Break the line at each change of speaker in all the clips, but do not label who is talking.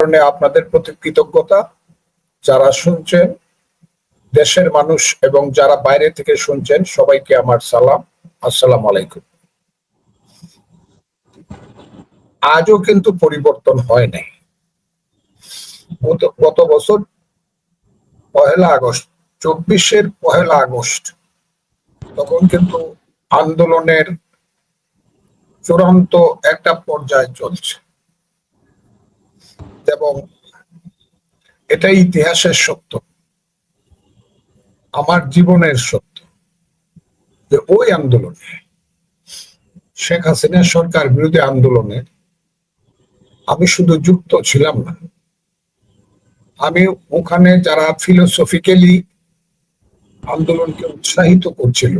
কারণে আপনাদের প্রতি কৃতজ্ঞতা। যারা শুনছেন, দেশের মানুষ এবং যারা বাইরে থেকে শুনছেন, সবাইকে আমার সালাম, আসসালামু আলাইকুম। আজও কিন্তু পরিবর্তন হয় নাই। গত বছর 1 আগস্ট 24-এর 1 আগস্ট তখন কিন্তু আন্দোলনের চূড়ান্ত একটা পর্যায়ে চলছে, এবং এটা ইতিহাসের সত্য, আমার জীবনের সত্য, যে ওই আন্দোলনে, শেখ হাসিনা সরকার বিরোধী আন্দোলনে আমি শুধু যুক্ত ছিলাম না, আমি ওখানে যারা ফিলোসফিক্যালি আন্দোলনকে উৎসাহিত করছিল,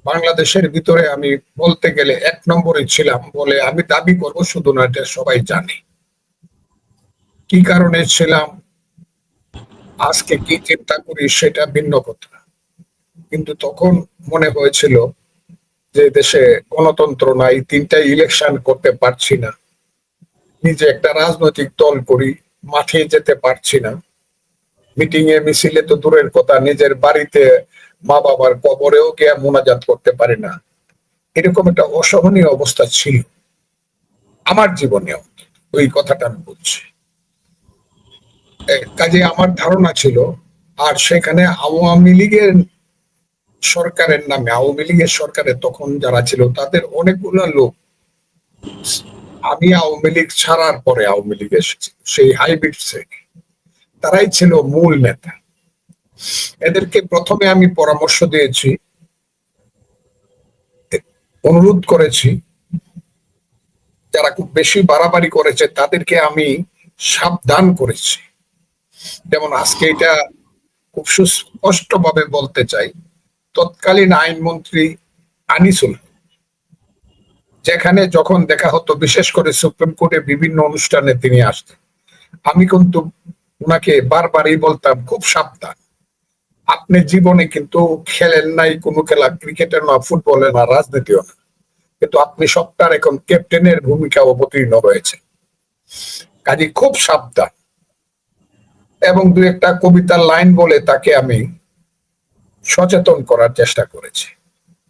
বাংলাদেশের ভিতরে আমি বলতে গেলে 1 নম্বরে ছিলাম বলে আমি দাবি করব, শুধু না, এটা সবাই জানে। কি কারণে ছিলাম, আজকে কি চিন্তা করি সেটা ভিন্ন কথা, কিন্তু তখন মনে হয়েছিল যে দেশে গণতন্ত্র নাই, 3টা ইলেকশন করতে পারছি না, নিজে একটা রাজনৈতিক দল করি, মাঠে যেতে পারছি না, মিটিং এ মিছিলে তো দূরের কথা, নিজের বাড়িতে মা বাবার কবরেও গিয়ে মোনাজাত করতে পারি না। এরকম একটা অসহনীয় অবস্থা ছিল আমার জীবনেও, ওই কথাটা আমি বলছি। কাজে আমার ধারণা ছিল, আর সেখানে আওয়ামী লীগের সরকারের নামে, আওয়ামী লীগের সরকারে তখন যারা ছিল তাদের অনেকগুলো লোক, আমি আওয়ামী লীগ ছাড়ার পরে আওয়ামী লীগ এসেছে, সেই হাইব্রিড শ্রেণী, তারাই ছিল মূল নেতা। এদেরকে প্রথমে আমি পরামর্শ দিয়েছি, অনুরোধ করেছি, যারা খুব বেশি বাড়াবাড়ি করেছে তাদেরকে আমি সাবধান করেছি। যেমন আজকে এটা খুব সুস্পষ্ট ভাবে বলতে চাই, তৎকালীন আইনমন্ত্রী আনিসুল, যেখানে যখন দেখা হতো, বিশেষ করে সুপ্রিম কোর্টে বিভিন্ন অনুষ্ঠানে তিনি আসতেন, আমি কিন্তু ওনাকে বারবারই বলতাম, খুব সাবধান, আপনি জীবনে কিন্তু খেলেন নাই কোনো খেলা, ক্রিকেটে না, ফুটবলে না, রাজনীতিও না, কিন্তু আপনি সবটার এখন ক্যাপ্টেনের ভূমিকা অবতীর্ণ হয়েছে, কাজে খুব সাবধান। এবং 2-একটা কবিতার লাইন বলে তাকে আমি সচেতন করার চেষ্টা করেছি।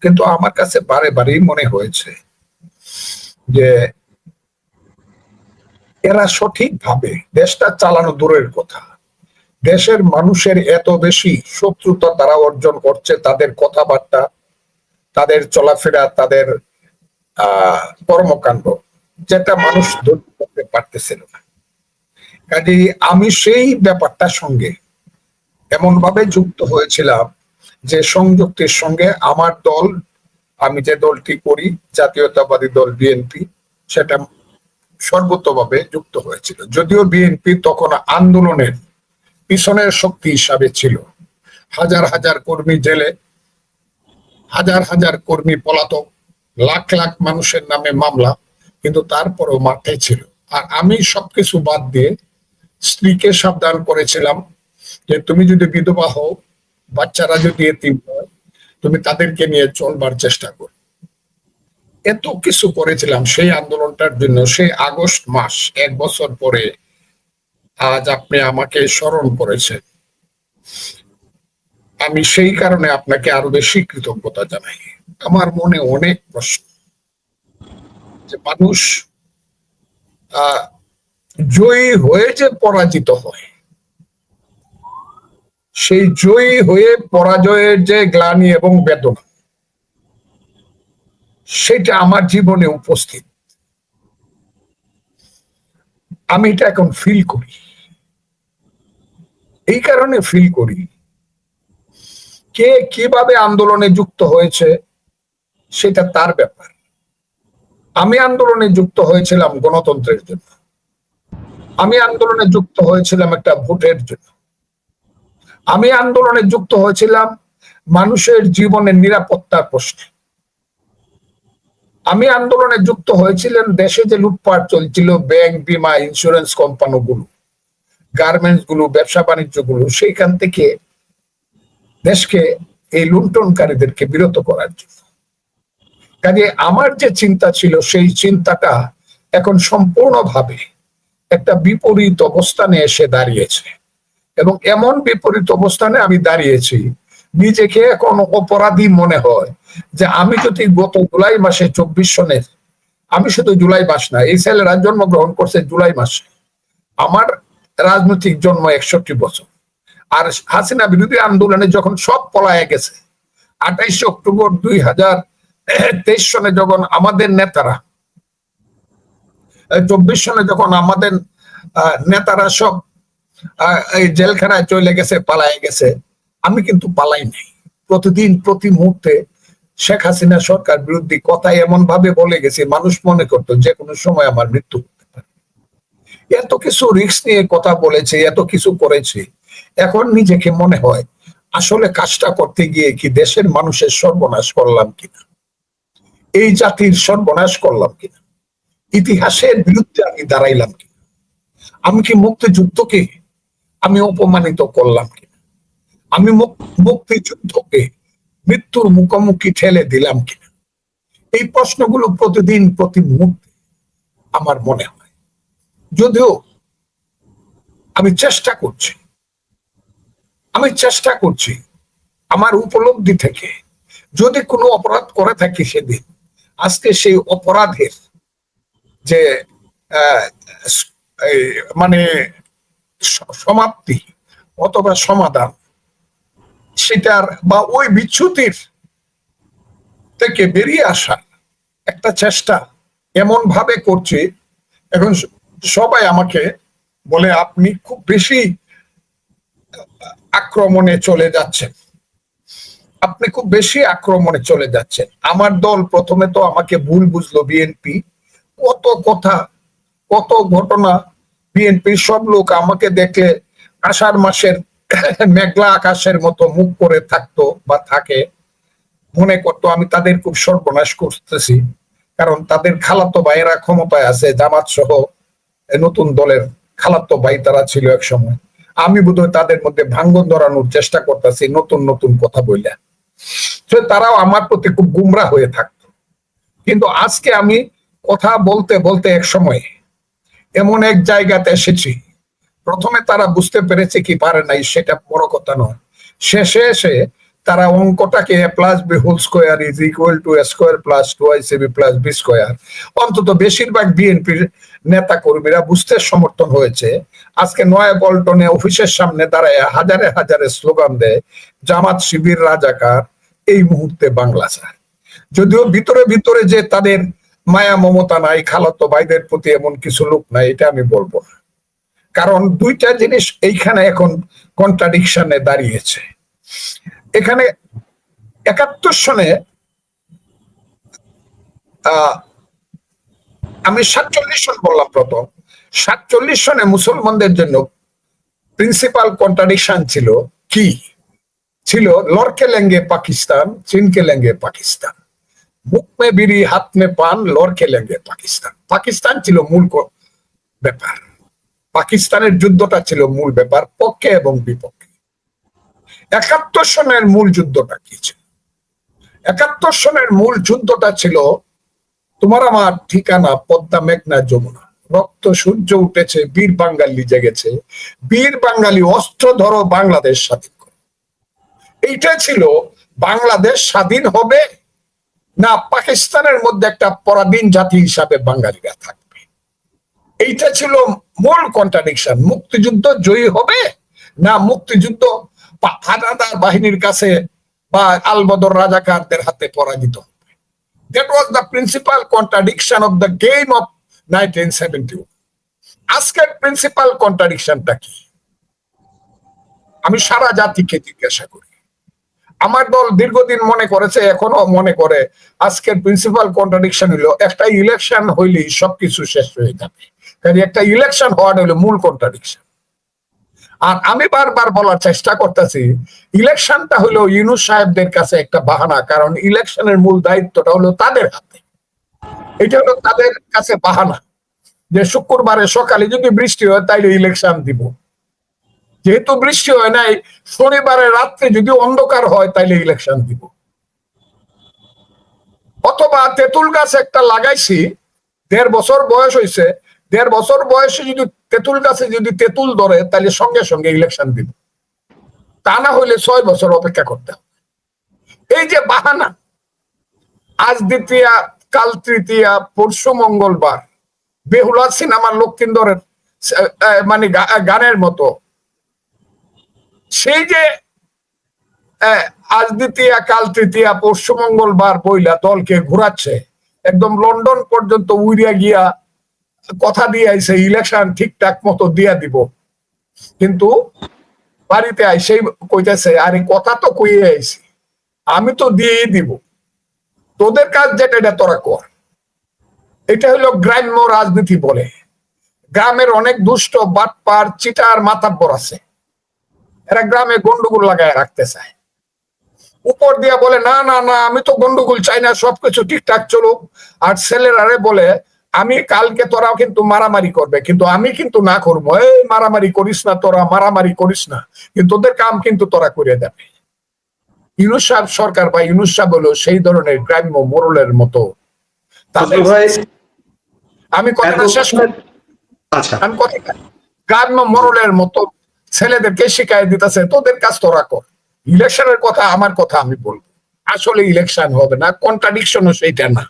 কিন্তু আমার কাছে বারে বারেই মনে হয়েছে যে এরা সঠিকভাবে দেশটা চালানো দূরের কথা, দেশের মানুষের এত বেশি শত্রুতা তারা অর্জন করছে, তাদের কথাবার্তা, তাদের চলাফেরা, তাদের কর্মকাণ্ড, যেটা মানুষ ধরতে করতে পারতেছিল না। কাজে আমি সেই ব্যাপারটার সঙ্গে এমন ভাবে যুক্ত হয়েছিলাম যে সংযুক্তির সঙ্গে আমার দল, আমি যে দলটি করি, জাতীয়তাবাদী দল বিএনপি, সেটা সর্বতভাবে যুক্ত হয়েছিল। যদিও বিএনপি তখন আন্দোলনের পিছনের শক্তি হিসাবে ছিল, হাজার হাজার কর্মী জেলে, হাজার হাজার কর্মী পলাতক, লাখ লাখ মানুষের নামে মামলা, কিন্তু তারপরেও মাঠে ছিল। আর আমি সবকিছু বাদ দিয়ে স্ত্রীকে সাবধান করেছিলাম যে তুমি যদি বিধবা হও, বাচ্চারা যদি এতিম হয়, তুমি তাদেরকে নিয়ে চলবার চেষ্টা করো। এত কিছু করেছিলাম সেই আন্দোলনটার জন্য। সেই আগস্ট মাস, 1 বছর পরে আজ আপনি আমাকে স্মরণ করেছেন, আমি সেই কারণে আপনাকে আরো বেশি কৃতজ্ঞতা জানাই। আমার মনে অনেক প্রশ্ন, যে মানুষ জয়ী হয়ে যে পরাজিত হয়, সেই জয়ী হয়ে পরাজয়ের যে গ্লানি এবং বেদনা, সেটা আমার জীবনে উপস্থিত। আমি এটা এখন ফিল করি। এই কারণে ফিল করি, কে কিভাবে আন্দোলনে যুক্ত হয়েছে সেটা তার ব্যাপার। আমি আন্দোলনে যুক্ত হয়েছিলাম গণতন্ত্রের জন্য, আমি আন্দোলনে যুক্ত হয়েছিলাম একটা ভোটের জন্য, আমি আন্দোলনে যুক্ত হয়েছিলাম মানুষের জীবনের নিরাপত্তার প্রশ্নে, আমি আন্দোলনে যুক্ত হয়েছিলাম দেশে যে লুটপাট চলছিল, ব্যাংক, বিমা, ইন্স্যুরেন্স কোম্পানিগুলো, গার্মেন্টস গুলো, ব্যবসা বাণিজ্য গুলো, সেইখান থেকে দেশকে, এই লুণ্ঠনকারীদেরকে বিরত করার জন্য। কাজে আমার যে চিন্তা ছিল, সেই চিন্তাটা এখন সম্পূর্ণভাবে একটা বিপরীত অবস্থানে এসে দাঁড়িয়েছে, এবং এমন বিপরীত অবস্থানে আমি দাঁড়িয়েছি, নিজেকে এখন অপরাধী মনে হয় যে আমি যদি গত জুলাই মাসে 24 সনের, আমি শুধু জুলাই মাস না, এই ছেলেরা জন্মগ্রহণ করছে জুলাই মাসে, আমার রাজনৈতিক জন্ম 61 বছর, আর হাসিনা বিরোধী আন্দোলনে যখন সব পলায় গেছে, 28 অক্টোবর 2023 সনে যখন আমাদের নেতারা, 24 সনে যখন আমাদের নেতারা সব এই জেলখানায় চলে গেছে, পালায় গেছে, আমি কিন্তু পালাই নাই। প্রতিদিন প্রতি মুহূর্তে শেখ হাসিনা সরকার বিরোধী কথা এমন ভাবে বলে গেছে, মানুষ মনে করতো যে কোনো সময় আমার মৃত্যু হতে পারে। এত কিছু রিস্ক নিয়ে কথা বলেছে, এত কিছু করেছে, এখন নিজেকে মনে হয় আসলে কাজটা করতে গিয়ে কি দেশের মানুষের সর্বনাশ করলাম কিনা, এই জাতির সর্বনাশ করলাম কিনা, ইতিহাসের বিরুদ্ধে আমি দাঁড়াইলাম কিনা, আমি কি মুক্তিযুদ্ধকে আমি অপমানিত করলাম কিনা, আমি মুক্তিযুদ্ধকে মৃত্যুর মুখোমুখি ঠেলে দিলাম কিনা, এই প্রশ্নগুলো প্রতিদিন প্রতি মুহূর্তে আমার মনে হয়। যদিও আমি চেষ্টা করছি আমার উপলব্ধি থেকে, যদি কোনো অপরাধ করে থাকি সেদিন, আজকে সেই অপরাধের যে মানে সমাপ্তি অথবা সমাধান, সেটার বা ওই বিচ্যুতির থেকে বেরিয়ে আসার একটা চেষ্টা এমন ভাবে করছে। এখন সবাই আমাকে বলে আপনি খুব বেশি আক্রমণে চলে যাচ্ছেন, আপনি খুব বেশি আক্রমণে চলে যাচ্ছেন। আমার দল প্রথমে তো আমাকে ভুল বুঝলো, বিএনপি কত কথা কত ঘটনা, বিএনপির সব লোক আমাকে দেখলে আষাঢ় মাসের মেঘলা আকাশের মতো মুখ করে থাকতো বা থাকে, মনে করতো আমি তাদের খুব সর্বনাশ করতেছি, কারণ তাদের খালাতো ভাইয়েরা ক্ষমতায় আছে, জামাত সহ নতুন দলের খালাতো ভাই তারা ছিল এক সময়, আমি বোধহয় তাদের মধ্যে ভাঙ্গন ধরানোর চেষ্টা করতেছি নতুন নতুন কথা বললে, তারাও আমার প্রতি খুব গুমরা হয়ে থাকতো। কিন্তু আজকে আমি কথা বলতে বলতে এক সময় এমন এক জায়গাতে এসেছি, প্রথমে তারা বুঝতে পেরেছে কি পারে নাই সেটা বড় কথা নয়, শেষে এসে তারা অঙ্কটাকে a plus b whole square is equal to a square plus 2ac plus b square, অন্তত বেশিরভাগ বিএনপির নেতা কর্মীরা বুঝতে সমর্থন হয়েছে। আজকে নয়াপল্টনে অফিসের সামনে দাঁড়ায় হাজারে হাজারে স্লোগান দেয়, জামাত শিবির রাজাকার এই মুহূর্তে বাংলা চায়। যদিও ভিতরে ভিতরে যে তাদের মায়া মমতা নাই, খালাতো ভাইদের প্রতি এমন কিছু লোক নাই, এটা আমি বলবো না, কারণ দুইটা জিনিস এইখানে এখন কন্ট্রাডিকশনে দাঁড়িয়েছে। এখানে 71 সনে আমি 47 সন বললাম, প্রথম 47 সনে মুসলমানদের জন্য প্রিন্সিপাল কন্ট্রাডিকশন ছিল কি, ছিল লড়কে লেঙ্গে পাকিস্তান, চীনকে লেঙ্গে পাকিস্তান, মুখ মে বিড়ি হাত মে পান, লড়কে লেঙ্গে পাকিস্তান। পাকিস্তান ছিল মূল ব্যাপার, পাকিস্তানের যুদ্ধটা ছিল মূল ব্যাপার, পক্ষে এবং বিপক্ষে। 71 সনের মূল যুদ্ধটা কি ছিল? 71 সনের মূল যুদ্ধটা ছিল তোমার আমার ঠিকানা পদ্মা মেঘনা যমুনা, রক্ত সূর্য উঠেছে, বীর বাঙালি জেগেছে, বীর বাঙালি অস্ত্র ধরো বাংলাদেশ স্বাধীন করো। এইটা ছিল বাংলাদেশ স্বাধীন হবে না পাকিস্তানের মধ্যে একটা পরাধীন জাতি হিসাবে বাঙালিরা থাকবে, এইটা ছিল মূল কন্ট্রাডিকশন। মুক্তিযুদ্ধ জয়ী হবে না মুক্তিযুদ্ধ হানাদার বাহিনীর কাছে বা আলবদর রাজাকারদের হাতে পরাজিত হবে। That was the principal contradiction of the game of 1971. আজকের প্রিন্সিপাল কন্ট্রাডিকশনটা কি আমি সারা জাতিকে জিজ্ঞাসা করি। আমার দল দীর্ঘদিন মনে করেছে, এখনো মনে করে, আজকের প্রিন্সিপাল কন্ট্রাডিকশন হলো একটা ইলেকশন হইলেই সবকিছু শেষ হয়ে যাবে, কারণ একটা ইলেকশন হওয়াটা হলো মূল কন্ট্রাডিকশন। আর আমি বারবার বলার চেষ্টা করতেছি, ইলেকশনটা হলো ইউনূস সাহেবদের কাছে একটা বাহানা, কারণ ইলেকশনের মূল দায়িত্বটা হলো তাদের হাতে। এটা হলো তাদের কাছে বাহানা যে শুক্রবারে সকালে যদি বৃষ্টি হয় তাইলে ইলেকশন দিব, যেহেতু বৃষ্টি হয় নাই, শনিবারে রাত্রে যদি অন্ধকার হয় তাইলে ইলেকশন দিব। অথবা তেঁতুল গাছ একটা লাগাইছি, 1.5 বছর বয়স হয়েছে, 1.5 বছর বয়সে যদি তেঁতুল গাছে যদি তেঁতুল ধরে তাহলে সঙ্গে সঙ্গে ইলেকশন দিব, তা না হইলে 6 বছর অপেক্ষা করতে হবে। এই যে বাহানা, আজ দ্বিতীয়া কাল তৃতীয়া পরশু মঙ্গলবার, বেহুলা সিনেমার লক্ষিন্দরের মানে গানের মতো, সেই যে আজ দ্বিতীয়া কাল তৃতীয়া পরশু মঙ্গলবার বইলা দলকে ঘুরাচ্ছে, একদম লন্ডন পর্যন্ত উড়িয়া গিয়া কথা দিয়ে আইছে ইলেকশন ঠিকঠাক মতো দিয়া দিব, কিন্তু বাড়িতে আইসে কইতেছে আরে কথা তো কইয়ে আইছি, আমি তো দিয়েই দিব, তোদের কাজ যেটা এটা তোরা কর। এটা হলো গ্রাম্য রাজনীতি বলে। গ্রামের অনেক দুষ্ট বাটপার চিটার মাতাব্বর আছে, এরা গ্রামে গন্ডগোল লাগায় রাখতে চায়, উপর দিয়া বলে না না না আমি তো গন্ডগোল চাই না, সবকিছু ঠিকঠাক চলুক। আর ছেলেরারে বলে আমি কালকে তোরাও কিন্তু মারামারি করবে, কিন্তু আমি কিন্তু না করবো, এই মারামারি করিস না তোরা, মারামারি করিস না, কিন্তু ওদের কাম কিন্তু তোরা করে দেবে। ইউনূস সাহেব সরকার বা ইউনূস সাহেব হলো সেই ধরনের গ্রাম্য মোড়লের মতো। আমি কথাটা শেষ করি, আমি কথা গ্রাম্য মোড়লের মতো ছেলেদেরকে শিখাই দিতেছে তোদের কাজ তোরা কর, ইলেকশনের কথা আমার কথা আমি বলবো। আসলে ইলেকশন হবে না, কন্ট্রাডিকশনও সেইটা না,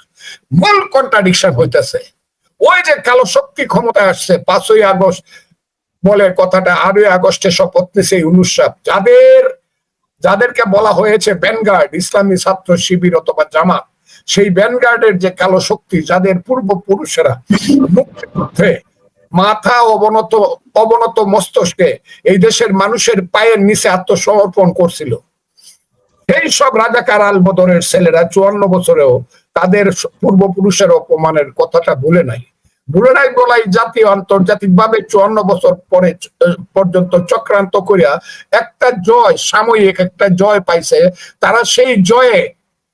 মূল কন্ট্রাডিকশন হইতেছে ওই যে কালো শক্তি ক্ষমতায় আসছে 5ই আগস্ট বলে কথাটা, 8ই আগস্টে শপথ নিছে ইউনূস সাহেব, যাদেরকে বলা হয়েছে ভ্যানগার্ড, ইসলামী ছাত্র শিবির অথবা জামাত, সেই ভ্যানগার্ডের যে কালো শক্তি, যাদের পূর্বপুরুষেরা মুক্তিযুদ্ধে মাথা অবনত মস্তকে এই দেশের মানুষের পায়ের নিচে আত্মসমর্পণ করছিল, সেই সব রাজাকার আল বদরের ছেলেরা 54 বছরেও তাদের পূর্বপুরুষের অপমানের কথাটা ভুলে নাই বলাই জাতীয় আন্তর্জাতিক ভাবে 54 বছর পরে পর্যন্ত চক্রান্ত করিয়া একটা জয়, সাময়িক একটা জয় পাইছে। তারা সেই জয়ে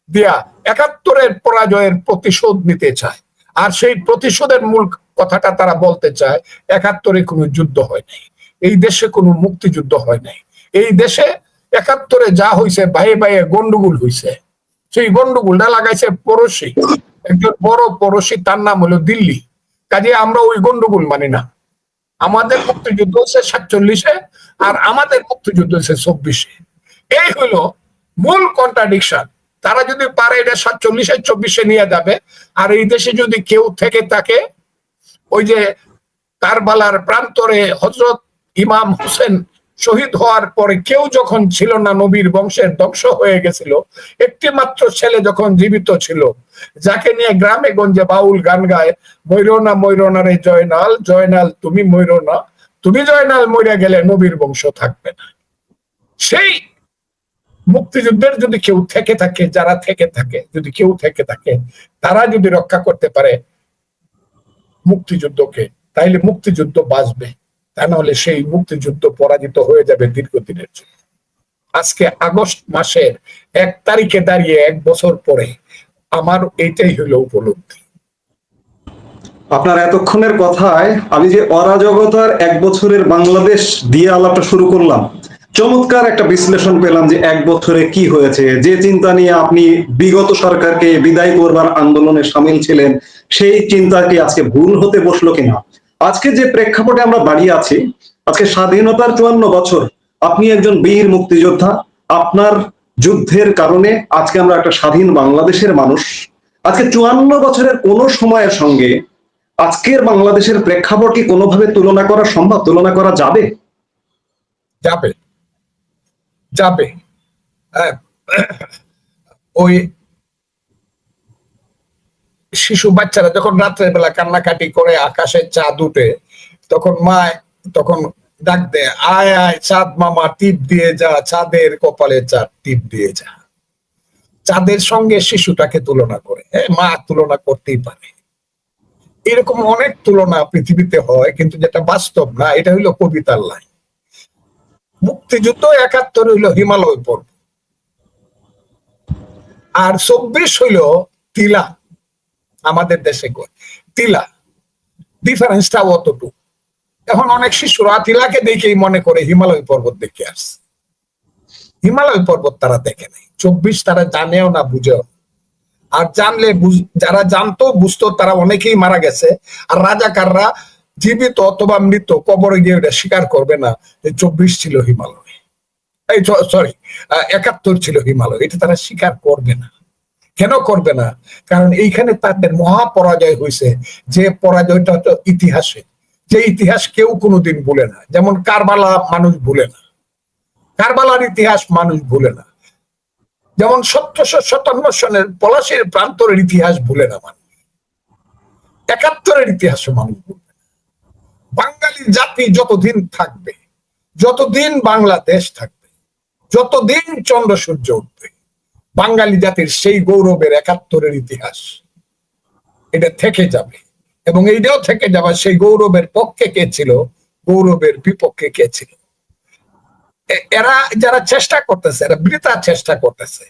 দিয়া 71-এর পরাজয়ের প্রতিশোধ নিতে চায়, আর সেই প্রতিশোধের মূল কথাটা তারা বলতে চায় 71-এ কোনো যুদ্ধ হয় নাই, এই দেশে কোনো মুক্তিযুদ্ধ হয় নাই, এই দেশে 71-এ যা হয়েছে ভাইয়ে ভাইয়ে গন্ডগোল হয়েছে, সেই গন্ডগোলটা লাগাইছে পড়োশি, একজন বড় পড়োশি, তার নাম হলো দিল্লি। কাজে আমরা ওই গন্ডগোল মানি না, আমাদের মুক্তিযুদ্ধ হচ্ছে 47-এ আর আমাদের মুক্তিযুদ্ধ হচ্ছে 24-এ। এই হলো মূল কন্ট্রাডিকশন। তারা যদি পারে এটা 47-এ 24-এ নিয়ে যাবে, আর এই দেশে যদি কেউ থেকে থাকে, ওই যে কারবালার প্রান্তরে হযরত ইমাম হোসেন শহীদ হওয়ার পরে কেউ যখন ছিল না, নবীর বংশের ধ্বংস হয়ে গেছিল, একটি মাত্র ছেলে যখন জীবিত ছিল, যাকে নিয়ে গ্রামে গঞ্জে বাউল গান গায়, ময়ূরনা রে জয়নাল, জয়নাল তুমি ময়ূরনা, তুমি জয়নাল মইরা গেলে নবীর বংশ থাকবে না। সেই মুক্তিযুদ্ধের যদি কেউ থেকে থাকে, যারা থেকে থাকে, যদি কেউ থেকে থাকে, তারা যদি রক্ষা করতে পারে মুক্তিযুদ্ধকে, তাইলে মুক্তিযুদ্ধ বাঁচবে, তা নাহলে সেই মুক্তিযুদ্ধ পরাজিত হয়ে যাবে দীর্ঘদিনের জন্য। আজকে আগস্ট মাসের 1 তারিখে দাঁড়িয়ে 1 বছর পরে আমার এইটাই হলো উপলব্ধি।
আপনার এতক্ষণের কথায় আমি যে অরাজকতার 1 বছরের বাংলাদেশ দিয়ে আলাপটা শুরু করলাম, চমৎকার একটা বিশ্লেষণ পেলাম যে 1 বছরে কি হয়েছে। যে চিন্তা নিয়ে আপনি বিগত সরকারকে বিদায় করবার আন্দোলনে সামিল ছিলেন, সেই চিন্তা কি আজকে ভুল হতে বসলো কিনা? আজকে যে প্রেক্ষাপটে আমরা দাঁড়িয়ে আছি, আজকে স্বাধীনতার 54 বছর, আপনি একজন বীর মুক্তিযোদ্ধা, আপনার যুদ্ধের কারণে আজকে আমরা একটা স্বাধীন বাংলাদেশের মানুষ। আজকে 54 বছরের কোন সময়ের সঙ্গে আজকের বাংলাদেশের প্রেক্ষাপট কি কোনোভাবে তুলনা করা সম্ভব, তুলনা করা যাবে?
যাবে যাবে ওই শিশু বাচ্চারা যখন রাত্রের বেলা কান্নাকাটি করে, আকাশে চাঁদ উঠে, তখন মা তখন ডাক দেয়, আয় আয় চাঁদ মামা টিপ দিয়ে যা, চাঁদের কপালে চাঁদ টিপ দিয়ে যা। চাঁদের সঙ্গে শিশুটাকে তুলনা করে, মা তুলনা করতেই পারে। এরকম অনেক তুলনা পৃথিবীতে হয়, কিন্তু যেটা বাস্তব না, এটা হইলো কবিতার লাইন। মুক্তিযুদ্ধ 71 হইলো হিমালয় পর্বত, আর 24 হইলো তিলা, আমাদের দেশে তিলা। ডিফারেন্সটা অতটুকু। এখন অনেক শিশুরা তিলাকে দেখেই মনে করে হিমালয় পর্বত দেখে আসছে, হিমালয় পর্বত তারা দেখে নাই। 24 তারা জানেও না, বুঝেও। আর জানলে, যারা জানতো বুঝতো, তারা অনেকেই মারা গেছে। আর রাজাকাররা জীবিত অথবা মৃত কবরে গিয়ে এটা স্বীকার করবে না যে 24 ছিল হিমালয়, এই সরি 71 ছিল হিমালয়, এটা তারা স্বীকার করবে না। কেন করবে না? কারণ এইখানে তাদের মহা পরাজয় হয়েছে, যে পরাজয়টা তো ইতিহাসে, যে ইতিহাস কেউ কোনোদিন ভুলে না। যেমন কারবালা মানুষ ভুলে না, কারবালার ইতিহাস মানুষ ভুলে না। যেমন 1757 সনের পলাশীর প্রান্তরের ইতিহাস ভুলে না মানুষ, 71-এর ইতিহাসও মানুষ ভুলবে না। বাঙালি জাতি যতদিন থাকবে, যতদিন বাংলাদেশ থাকবে, যতদিন চন্দ্র সূর্য উঠবে, বাঙালি জাতির সেই গৌরবের 71-এর ইতিহাস এটা থেকে যাবে। এবং এইটাও থেকে যাবে সেই গৌরবের পক্ষে কে ছিল, গৌরবের বিপক্ষে কে ছিল। এরা যারা চেষ্টা করতেছে, এরা বৃথা চেষ্টা করতেছে।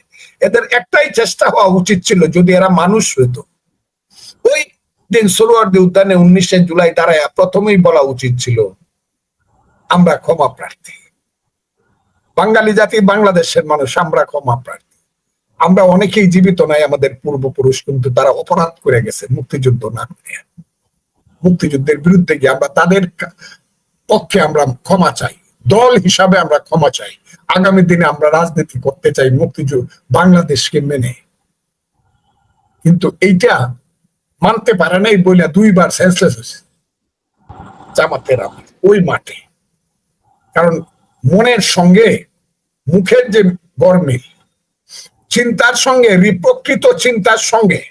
এদের একটাই চেষ্টা হওয়া উচিত ছিল, যদি এরা মানুষ হইতো, ওই দিন সোহরাওয়ার্দী উদ্যানে 19শে জুলাই দাঁড়ায় প্রথমেই বলা উচিত ছিল আমরা ক্ষমা প্রার্থী, বাঙালি জাতি, বাংলাদেশের মানুষ আমরা ক্ষমা প্রার্থী। আমরা অনেকেই জীবিত নাই, আমাদের পূর্বপুরুষ, কিন্তু তারা অপরাধ করে গেছে মুক্তিযুদ্ধ না করে। মুক্তিযুদ্ধের বিরুদ্ধে গিয়ে আমরা তাদের পক্ষে আমরা ক্ষমা চাই, দল হিসাবে আমরা ক্ষমা চাই। আগামী দিনে আমরা রাজনীতি করতে চাই মুক্তিযুদ্ধ বাংলাদেশকে মেনে। কিন্তু এইটা মানতে পারে নাই বলে 2বার সেন্সলেস হয়েছে জামাতের ওই মাঠে। কারণ মনের সঙ্গে মুখের যে গরমিল, চিন্তার সঙ্গে, প্রকৃত চিন্তার সঙ্গে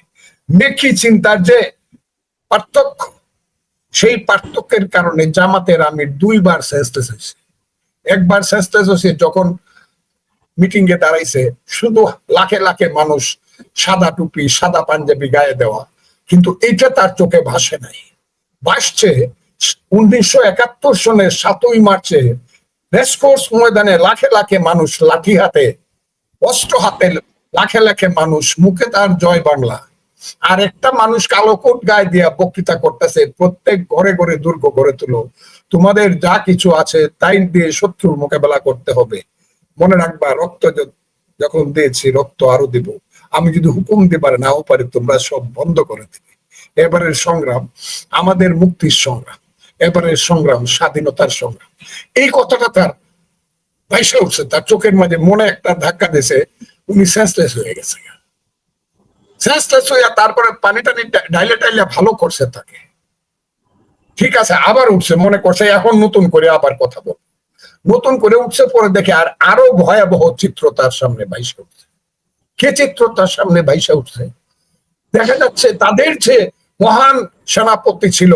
মেকি চিন্তার যে পার্থক্য, সেই পার্থক্যের কারণে জামাতের আমির 2বার সেন্সলেস হয়েছে। একবার সেন্সলেস হয়েছে যখন মিটিং এ দাঁড়াইছে, শুধু লাখে লাখে মানুষ, সাদা টুপি, সাদা পাঞ্জাবি গায়ে দেওয়া, কিন্তু এইটা তার চোখে ভাসে নাই। ভাসছে 1971 সনের 7ই মার্চে রেসকোর্স ময়দানে লাখে লাখে মানুষ লাঠি হাতে, অস্ত্র হাতে, লাখে লাখে মানুষ, মুখে তার জয় বাংলা, আর একটা মানুষ কালো কোট গায়ে দিয়া বক্তৃতা করতেছে, প্রত্যেক ঘরে ঘরে দুর্গ গড়ে তুলো, তোমাদের যা কিছু আছে তাই দিয়ে শত্রুর মোকাবেলা করতে হবে। মনে রাখবা, রক্ত যখন দিয়েছি রক্ত আরো দিব, আমি যদি হুকুম দিতে নাও পারি তোমরা সব বন্ধ করে দিবে। এবারের সংগ্রাম আমাদের মুক্তির সংগ্রাম, এবারের সংগ্রাম স্বাধীনতার সংগ্রাম। এই কথাটা তার ভাইসা উঠছে, তার চোখের মাঝে মনে একটা ধাক্কা দিয়েছে, উনি সেন্সলেস হয়ে গেছে। সেন্সলেস হইয়া তারপরে পানি টানি ঢাইলে টাইলে ভালো করছে তাকে, ঠিক আছে, আবার উঠছে, মনে করছে এখন নতুন করে আবার কথা বল, নতুন করে উঠছে। পরে দেখে আর আরো ভয়াবহ চিত্র তার সামনে ভাইসা উঠছে। কে চিত্র তার সামনে ভাইসা উঠছে? দেখা যাচ্ছে তাদের যে মহান সেনাপতি ছিল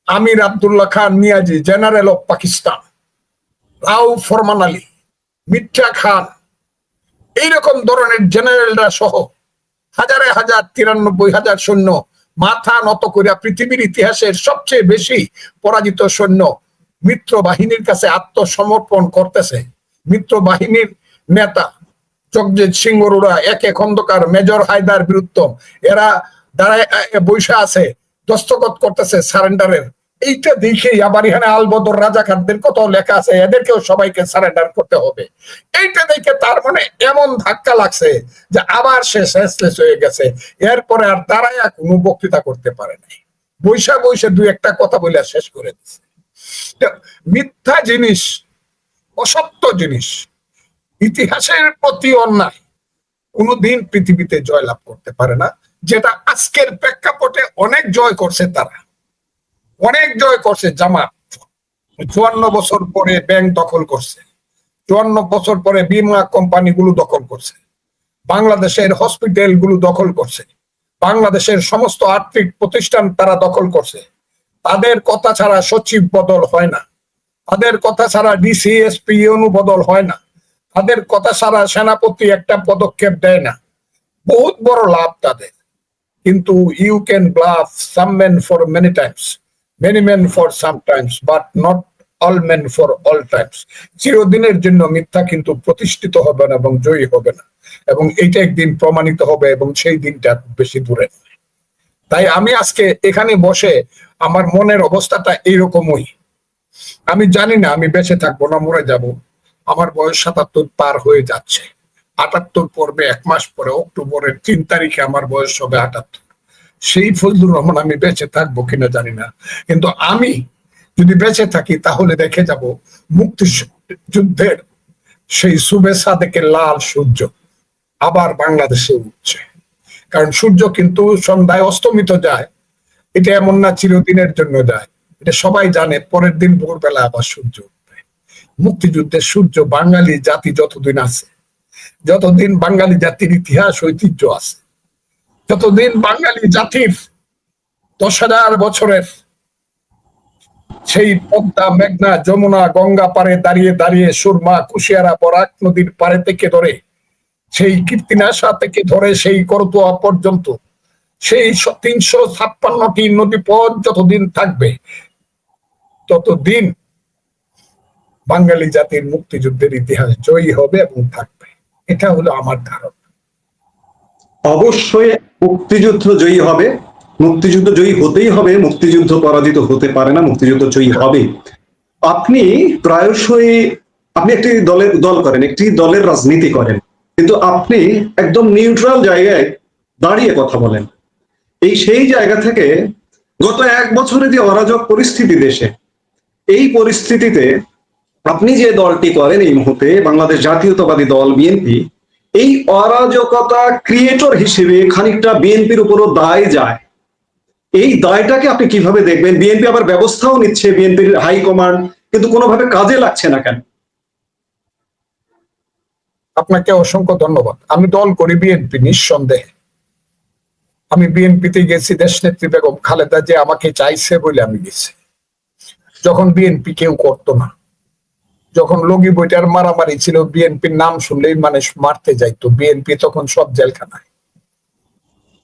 আমির আব্দুল্লাহ খান নিয়াজি, জেনারেল অফ পাকিস্তান, রাও ফরমান আলী, মির্জা খান, এইরকম ধরনের জেনারেলরা সহ হাজারে হাজার 93,000 সৈন্য মাথা নত করিয়া পৃথিবীর ইতিহাসের সবচেয়ে বেশি পরাজিত সৈন্য মিত্র বাহিনীর কাছে আত্মসমর্পণ করতেছে। মিত্র বাহিনীর নেতা জগজিৎ সিং অরোরা, একে খন্দকার, মেজর হায়দার বীরুত্তম, এরা দাঁড়ায় বৈশা আছে, দস্তখত করতেছে সারেন্ডারের। এইটা দেখেই আবার এখানে আলবদর রাজাকারদের কত লেখা আছে, এদেরকেও সবাইকে সারেন্ডার করতে হবে। এইটা দেখে তার মানে এমন ধাক্কা লাগছে যে আবার সে সেন্সলেস হয়ে গেছে। এরপরে আর দাঁড়ায় কোনো বক্তৃতা করতে পারে নাই, বৈশা বৈশা 2-1টা কথা বলে শেষ করে দিচ্ছে। মিথ্যা জিনিস, অসত্য জিনিস, ইতিহাসের প্রতি অন্যায় কোনোদিন পৃথিবীতে জয়লাভ করতে পারে না। যেটা আজকের প্রেক্ষাপটে অনেক জয় করছে, তারা অনেক জয় করছে। জামাত 54 বছর পরে ব্যাংক দখল করছে, 54 বছর পরে বীমা কোম্পানিগুলো দখল করছে, বাংলাদেশের হসপিটাল গুলো দখল করছে, বাংলাদেশের সমস্ত আর্থিক প্রতিষ্ঠান তারা দখল করছে। তাদের কথা ছাড়া সচিব বদল হয় না, তাদের কথা ছাড়া ডিসি এসপি অনুবদল হয় না, তাদের কথা ছাড়া সেনাপতি একটা পদক্ষেপ দেয় না। বহুত বড় লাভ তাদের। কিন্তু you can bluff some men for many times, many men for some times, but not all men for all times. চিরদিনের জন্য মিথ্যা কিন্তু প্রতিষ্ঠিত হবে না এবং জয়ী হবে না, এবং এইটা একদিন প্রমাণিত হবে, এবং সেই দিনটা বেশি দূরে। তাই আমি আজকে এখানে বসে আমার মনের অবস্থাটা এইরকমই। আমি জানি না আমি বেঁচে থাকবো না মরে যাব। আমার বয়স 77 পার হয়ে যাচ্ছে, 78 পড়বে 1 মাস পরে, অক্টোবরের 3 তারিখে আমার বয়স হবে 78। সেই ফজলুর রহমান আমি বেঁচে থাকবো কিনা জানি না, কিন্তু আমি যদি বেঁচে থাকি তাহলে দেখে যাব মুক্তিযুদ্ধের সেই সুবে সাদেকের লাল সূর্য আবার বাংলাদেশে উঠছে। কারণ সূর্য কিন্তু সন্ধ্যায় অস্তমিত যায়, এটা এমন না চিরদিনের জন্য যায়, এটা সবাই জানে পরের দিন ভোরবেলা আবার সূর্য উঠবে। মুক্তিযুদ্ধের সূর্য বাঙালি জাতি যতদিন আছে, যতদিন বাঙালি জাতির ইতিহাস ঐতিহ্য আছে, যতদিন বাঙালি জাতির 10,000 বছরের সেই পদ্মা, মেঘনা, যমুনা, গঙ্গা পারে দাঁড়িয়ে দাঁড়িয়ে সুরমা, কুশিয়ারা, বরাক নদীর পারে থেকে ধরে সেই কীর্তিনাশা থেকে ধরে সেই করতোয়া পর্যন্ত সেই 356টি নদী পথ যতদিন থাকবে ততদিন বাঙালি জাতির মুক্তিযুদ্ধের ইতিহাস জয়ী হবে এবং থাকবে। এটা হলো আমার ধারণা।
অবশ্যই মুক্তিযুদ্ধ জয়ী হবে, মুক্তিযুদ্ধ জয়ী হতেই হবে, মুক্তিযুদ্ধ পরাজিত হতে পারে না, মুক্তিযুদ্ধ জয়ী হবে। আপনি প্রায়শই আপনি একটি দল করেন, একটি দলের রাজনীতি করেন, কিন্তু আপনি একদম নিউট্রাল জায়গায় দাঁড়িয়ে কথা বলেন। সেই জায়গা থেকে গত 1 বছরে যে অরাজক পরিস্থিতি দেশে, এই পরিস্থিতিতে আপনি যে দলটি করেন এই মুহূর্তে বাংলাদেশ জাতীয়তাবাদী দল বিএনপি, এই অরাজকতা ক্রিয়েটর হিসেবে খানিকটা বিএনপির উপরও দায় যায়। এই দায়টাকে আপনি কিভাবে দেখবেন? বিএনপি আবার ব্যবস্থাও নিচ্ছে, বিএনপির হাইকমান্ড, কিন্তু কোনোভাবে কাজে লাগছে না কেন?
আপনাকে অসংখ্য ধন্যবাদ। আমি দল করি বিএনপি, নিঃসন্দেহে আমি বিএনপিতে গেছি দেশনেত্রী বেগম খালেদা যে আমাকে চাইছে বলে আমি গেছি। যখন বিএনপি কেউ করতো না, যখন লগি বইটার মারামারি ছিল, বিএনপির নাম শুনলেই মানুষ মারতে যাইতো, বিএনপি তখন সব জেলখানায়,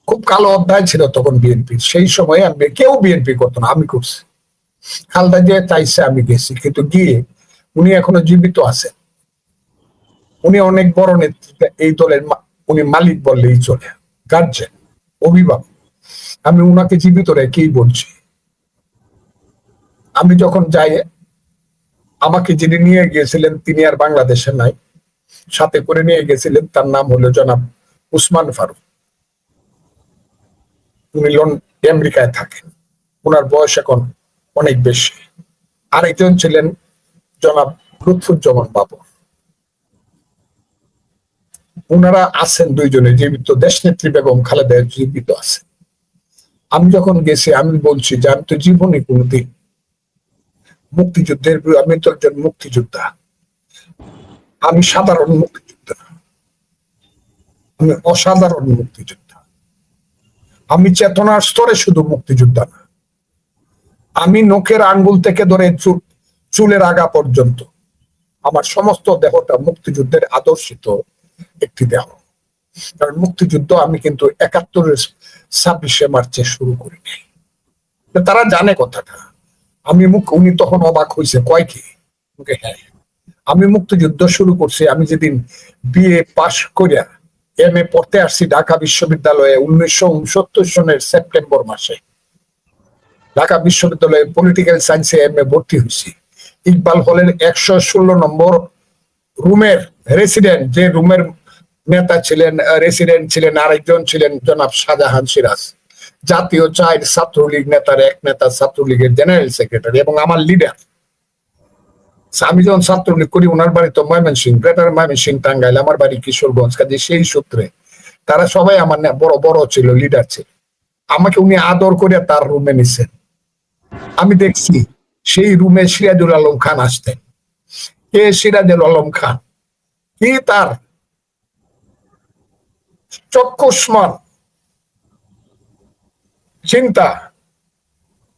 খুব কালো অধ্যায় ছিল তখন বিএনপি। সেই সময় আমি কেউ বিএনপি করতো না, আমি করছি। খালেদা যে চাইছে আমি গেছি, কিন্তু গিয়ে উনি এখনো জীবিত আছেন, উনি অনেক বড় নেতৃত্ব এই দলের, উনি মালিক বললেই চলে, গার্জেন, অভিভাবক। আমি উনাকে জীবিত রেখেই বলছি। আমি যখন যাই, আমাকে যিনি নিয়ে গিয়েছিলেন তিনি আর বাংলাদেশে নাই, সাথে করে নিয়ে গেছিলেন, তার নাম হলো জনাব উসমান ফারুক। উনি আমেরিকায় থাকেন, ওনার বয়স এখন অনেক বেশি। আরেকজন ছিলেন জনাব লুৎফুজ্জামান বাবু। ওনারা আছেন দুইজনে জীবিত, দেশনেত্রী বেগম খালেদা জীবিত আছেন। আমি যখন গেছি আমি বলছি যে আমি তো জীবনে কোনোদিন মুক্তিযুদ্ধের, আমি তো একজন মুক্তিযোদ্ধা, আমি সাধারণ মুক্তিযোদ্ধা, আমি অসাধারণ মুক্তিযোদ্ধা, আমি চেতনার স্তরে শুধু মুক্তিযোদ্ধা না, আমি নখের আঙ্গুল থেকে ধরে চুলের আগা পর্যন্ত আমার সমস্ত দেহটা মুক্তিযুদ্ধের আদর্শিত একটি দেহ। কারণ মুক্তিযুদ্ধ আমি কিন্তু 71-এর 26শে মার্চে শুরু করিনি। তারা জানে কথাটা। উনি তখন অবাক হয়েছে, কয় কি? হ্যাঁ, আমি মুক্তিযুদ্ধ শুরু করছি আমি যেদিন বিএ পাশ করিয়া MA পড়তে আসছি ঢাকা বিশ্ববিদ্যালয়ে 1969 সনের সেপ্টেম্বর মাসে। ঢাকা বিশ্ববিদ্যালয়ে পলিটিক্যাল সায়েন্সে MA ভর্তি হয়েছি। ইকবাল হলের 116 নম্বর রুমের রেসিডেন্ট, যে রুমের নেতা ছিলেন, রেসিডেন্ট ছিলেন আরেকজন ছিলেন জনাব শাহজাহান সিরাজ, জাতীয় ছাত্রলীগ নেতার এক নেতা, ছাত্রলীগের জেনারেল সেক্রেটারি এবং আমার লিডার। আমি যখন ছাত্রলীগ করি ওনার বাড়ি তো ময়মনসিংহ, গ্রেটার ময়মনসিংহ, টাঙ্গাইল, আমার বাড়ি কিশোরগঞ্জ। কাজে সেই সূত্রে তারা সবাই আমার বড় বড় ছিল, লিডার ছিল। আমাকে উনি আদর করে তার রুমে নিছেন। আমি দেখছি সেই রুমে সিরাজুল আলম খান আসতেন। কে সিরাজুল আলম খান? কি তার চক্ষুষ্মান চিন্তা,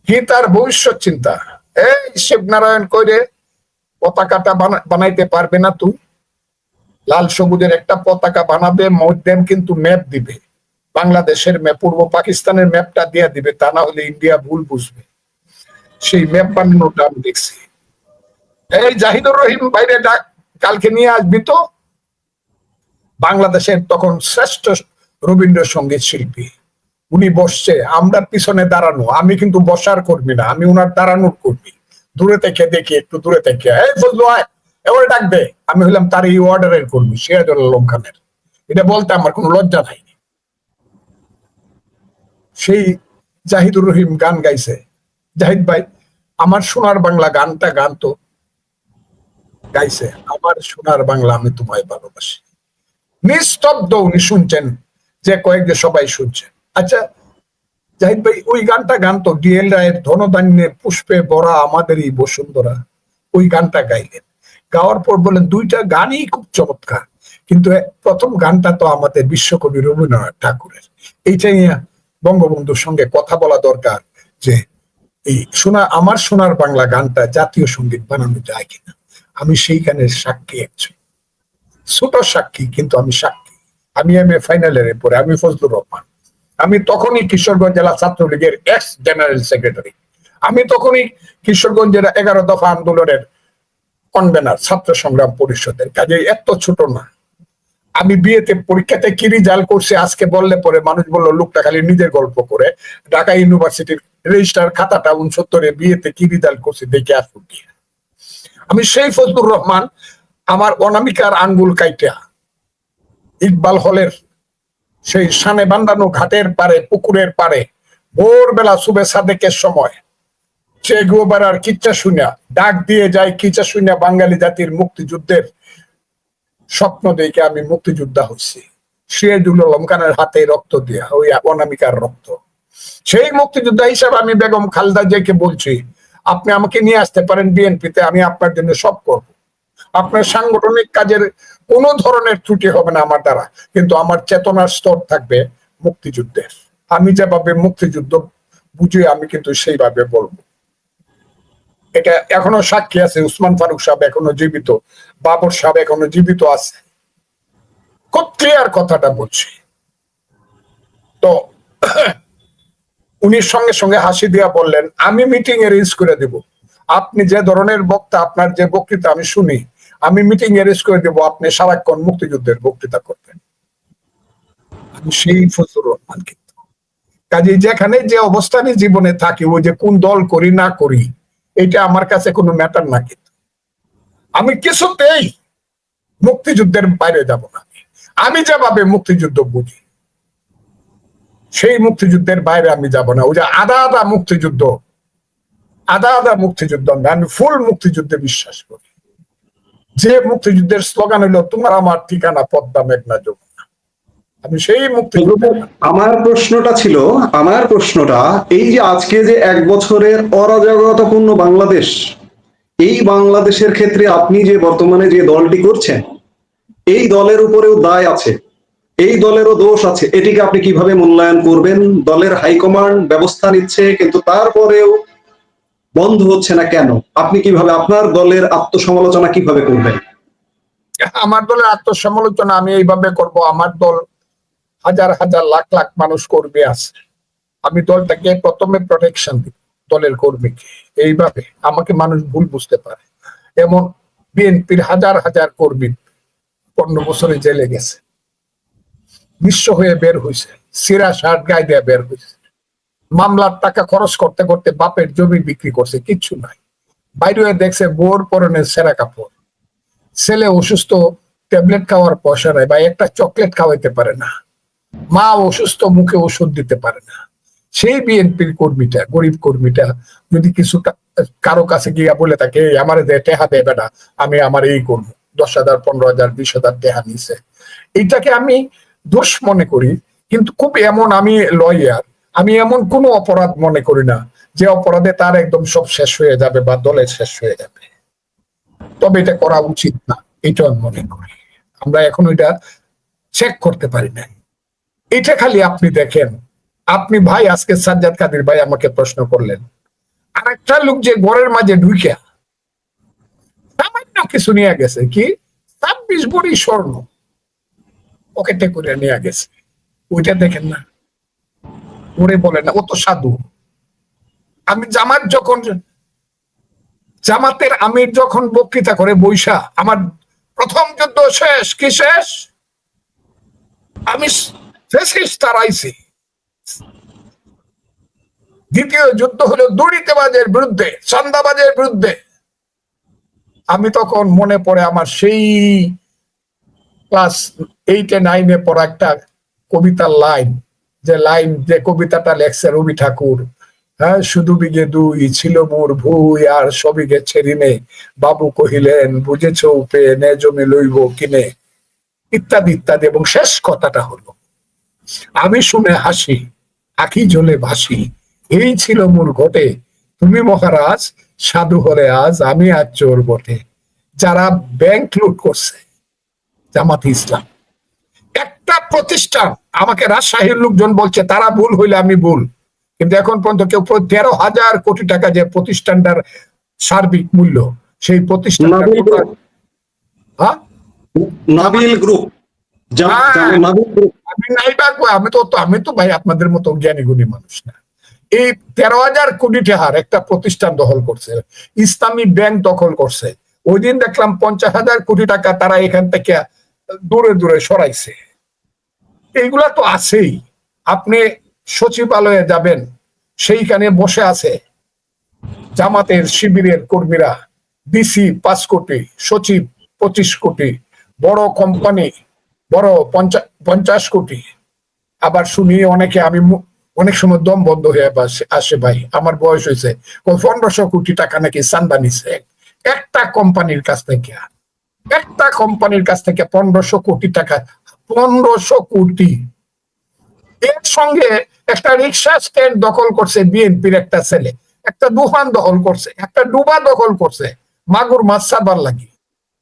কি তার ভবিষ্যৎ চিন্তা! এই শিবনারায়ণ কইরে পতাকাটা বানাইতে পারবে না তুই? লাল সবুজের একটা পতাকা বানাবে, মধ্যম কিন্তু ম্যাপ দিবে, বাংলাদেশের ম্যাপ, পূর্ব পাকিস্তানের ম্যাপটা দিয়ে দিবে, তা না হলে ইন্ডিয়া ভুল বুঝবে। সেই ম্যাপ বানানোটা আমি দেখছি। এই জাহিদুর রহিম বাইরে কালকে নিয়ে আসবি তো। বাংলাদেশের তখন শ্রেষ্ঠ রবীন্দ্রসঙ্গীত শিল্পী, উনি বসছে, আমরা পিছনে দাঁড়ানো। আমি কিন্তু বসার কর্মী না, আমি উনার দাঁড়ানোর কর্মী। দূরে থেকে দেখি, একটু দূরে থেকে, এই ফজলু আয়, এবারে ডাক দে। আমি হইলাম তার এই অর্ডারের কর্মী, সিরাজুল আলম খানের। এটা বলতে আমার কোনো লজ্জা নাই। সেই জাহিদুর রহিম গান গাইছে। জাহিদ ভাই আমার সোনার বাংলা গানটা গান তো গাইছে, আমার সোনার বাংলা আমি তোমায় ভালোবাসি। নিস্তব্ধ উনি শুনছেন, যে কয়েকজন সবাই শুনছেন। আচ্ছা জাহিদ ভাই ওই গানটা গান তো ডিএল রায়ের ধনধান্যে পুষ্পে ভরা আমাদের এই বসুন্ধরা, ওই গানটা গাইলেন। গাওয়ার পর বলেন দুইটা গানই খুব চমৎকার, কিন্তু প্রথম গানটা তো আমাদের বিশ্বকবি রবীন্দ্রনাথ ঠাকুরের। এইটা নিয়ে বঙ্গবন্ধুর সঙ্গে কথা বলা দরকার যে এই আমার সোনার বাংলা গানটা জাতীয় সঙ্গীত বানানো যায় কিনা। আমি সেই গানের সাক্ষী, একজন ছোট সাক্ষী, কিন্তু আমি সাক্ষী। আমি এমএ ফাইনালের পরে আমি ফজলুর রহমান, আমি তখনই কিশোরগঞ্জ জেলা ছাত্রলীগের এক্স জেনারেল সেক্রেটারি, আমি তখনই কিশোরগঞ্জের 11 দফা আন্দোলনের কনভেনার ছাত্র সংগ্রাম পরিষদের। কাজে এত ছোট না। আমি বিয়েতে পরীক্ষাতে কি রেজাল্ট করছে আজকে বললে পরে মানুষ বললো লোকটা খালি নিজের গল্প করে। ঢাকা ইউনিভার্সিটির রেজিস্টার খাতাটা 69-এ বিয়েতে কি রেজাল্ট করছে দেখে আসুন কি। আমি সেই ফজলুর রহমান আমার অনামিকার আঙ্গুল কাইটা ইকবাল হলের সেই সানে বান্ধানো ঘাটের পারে, পুকুরের পারে ভোরবেলা শুভে সাদেকের সময় সে গোবারার কিচ্ছা শুনিয়া ডাক দিয়ে যায়, কিচ্ছা শুনিয়া বাঙালি জাতির মুক্তিযুদ্ধের স্বপ্ন দেখে আমি মুক্তিযোদ্ধা হচ্ছি। সিরাজুল আলম খানের হাতে রক্ত দিয়া, ওই অনামিকার রক্ত। সেই মুক্তিযোদ্ধা হিসাবে আমি বেগম খালেদা জিয়াকে বলছি, আপনি আমাকে নিয়ে আসতে পারেন বিএনপিতে, আমি আপনার জন্য সব করব। আপনার সাংগঠনিক কাজের কোনো ধরনের ত্রুটি হবে না আমার দ্বারা, কিন্তু আমার চেতনার স্তর থাকবে মুক্তিযুদ্ধের। আমি যেভাবে মুক্তিযুদ্ধ বুঝি আমি কিন্তু সেইভাবে বলবো। এটা এখনো সাক্ষী আছে, উসমান ফারুক সাহেব এখনো জীবিত, বাবর সাহেব এখনো জীবিত আছে। খুব ক্লিয়ার কথাটা বলছি। তো উনি সঙ্গে সঙ্গে হাসি দিয়া বললেন, আমি মিটিং অ্যারেঞ্জ করে দেব, আপনি যে ধরনের বক্তা, আপনার যে বক্তৃতা আমি শুনি, আমি মিটিং অ্যারেঞ্জ করে দেবো, আপনি সারাক্ষণ মুক্তিযুদ্ধের বক্তৃতা করবেন। আমি সেই ফজলুর রহমান। কিন্তু কাজে যেখানে যে অবস্থানে জীবনে থাকি, ওই যে কোন দল করি না করি, এটা আমার কাছে কোনো ম্যাটার না। কিন্তু আমি কিছুতেই মুক্তিযুদ্ধের বাইরে যাব না। আমি যেভাবে মুক্তিযুদ্ধ বুঝি সেই মুক্তিযুদ্ধের বাইরে আমি যাব না। ওই যে আধা আধা মুক্তিযুদ্ধ, আধা আধা মুক্তিযুদ্ধ, আমি ফুল মুক্তিযুদ্ধে বিশ্বাস করি। যে মুক্তিযুদ্ধের স্লোগান হলো তোমার আমার ঠিকানা পদ্মা মেঘনা যমুনা, আমি সেই মুক্তিযুদ্ধ।
আমার প্রশ্নটা এই যে আজকে যে 1 বছরের অরাজকতাপূর্ণ বাংলাদেশ, এই বাংলাদেশের ক্ষেত্রে আপনি যে বর্তমানে যে দলটি করছেন, এই দলের উপরেও দায় আছে, এই দলেরও দোষ আছে। এটিকে আপনি কিভাবে মূল্যায়ন করবেন? দলের হাইকমান্ড ব্যবস্থা নিচ্ছে, কিন্তু তারপরেও বন্ধ হচ্ছে না কেন? আপনি কিভাবে আপনার দলের আত্মসমালোচনা কিভাবে করবেন?
আমার দলের আত্মসমালোচনা আমি এইভাবে করব, আমার দল হাজার হাজার লাখ লাখ মানুষ কর্মী আছে, আমি দলটাকে প্রথমে প্রোটেকশন দিব দলের কর্মীকে। এইভাবে আমাকে মানুষ ভুল বুঝতে পারে। এমন বিএনপির হাজার হাজার কর্মী 15 বছরে জেলে গেছে, নিঃস্ব হয়ে বের হয়েছে, সিরা শার্ট গায়ে দিয়ে বের হয়েছে, মামলার টাকা খরচ করতে করতে বাপের জমি বিক্রি করছে, কিচ্ছু নাই। বাইরে দেখছে বোর পরনের সেরা কাপড়, ছেলে অসুস্থ, ট্যাবলেট খাওয়ার পয়সা নাই বা একটা চকলেট খাওয়াইতে পারে না, মা অসুস্থ, মুখে ওষুধ দিতে পারে না। সেই বিএনপির কর্মীটা, গরিব কর্মীটা যদি কিছু কারো কাছে গিয়া বলে থাকে আমার টেহা দেবে না, আমি আমার এই করবো, 10,000 15,000 20,000 টেহা নিছে, এইটাকে আমি দোষ মনে করি। কিন্তু খুব এমন আমি লয়ার, আমি এমন কোনো অপরাধ মনে করি না যে অপরাধে তার একদম সব শেষ হয়ে যাবে বা দলের শেষ হয়ে যাবে। তবে এটা করা উচিত না, এটা আমি মনে করি। আমরা এখন ওইটা চেক করতে পারি না। এটা খালি আপনি দেখেন, আপনি ভাই আজকে সাজ্জাদ কাদের ভাই আমাকে প্রশ্ন করলেন, আরেকটা লোক যে ঘরের মাঝে ঢুকিয়া সামান্য কিছু নিয়ে গেছে, কি 26 ভরি স্বর্ণ পকেটে করে নিয়ে গেছে, ওইটা দেখেন না? ওরে বলে না ও তো সাধু। আমি জামাতের আমির যখন বক্তৃতা করে বৈশা, আমার প্রথম যুদ্ধ শেষ, কি শেষ? আমি তারাইছি। দ্বিতীয় যুদ্ধ হলো দুর্নীতিবাজের বিরুদ্ধে, চাঁদাবাজের বিরুদ্ধে। আমি তখন মনে পড়ে আমার সেই ক্লাস 8 9 পড়া একটা কবিতার লাইন, যে লাইন, যে কবিতাটা লেখছে রবি ঠাকুর, হ্যাঁ, শুধু বিঘে দুই ছিল মোর ভুই আর সবিগে ছেড়িনে, বাবু কহিলেন বুঝেছ উপে নে জমি লইব কিনে, ইত্যাদি ইত্যাদি। এবং শেষ কথাটা হলো, আমি শুনে হাসি আঁখি জ্বলে ভাসি, এই ছিল মোর ঘটে, তুমি মহারাজ সাধু হলে আজ আমি আজ চোর বটে। যারা ব্যাংক লুট করছে জামাত ইসলাম, একটা প্রতিষ্ঠান, আমাকে রাজশাহীর লোকজন বলছে তারা ভুল হইলে আমি ভুল, কিন্তু এখন পর্যন্ত কেউ 13,000 কোটি টাকা যে প্রতিষ্ঠানটার সার্বিক মূল্য, সেই প্রতিষ্ঠানটা
নাবিল গ্রুপ,
হ্যাঁ
নাবিল গ্রুপ, নাবিল গ্রুপ।
আমি নাই বা আমি তো ভাই আপনাদের মতো জ্ঞানী গুণী মানুষ না। এই 13,000 কোটি টাকার একটা প্রতিষ্ঠান দখল করছে, ইসলামী ব্যাংক দখল করছে। ওই দিন দেখলাম 50,000 কোটি টাকা তারা এখান থেকে দূরে দূরে সরাইছে। এইগুলা তো আছেই। আপনি সচিবালয়ে যাবেন, সেইখানে বসে আছে জামাতের শিবিরের কর্মীরা, ডিসি 5 কোটি, সচিব 25 কোটি, বড় কোম্পানি বড় 50 কোটি। আবার শুনি অনেকে, আমি অনেক সময় দম বন্ধ হয়ে আসে ভাই, আমার বয়স হয়েছে, 1500 কোটি টাকা নাকি চান্দা নিছে একটা কোম্পানির কাছ থেকে, একটা কোম্পানির কাছ থেকে 1500 কোটি টাকা, 1500 কোটি। এর সঙ্গে একটা রিক্সা স্ট্যান্ড দখল করছে বিএনপির একটা ছেলে, একটা দোকান দখল করছে, একটা ডুবা দখল করছে মাগুর মাছ ছাড়বার লাগি।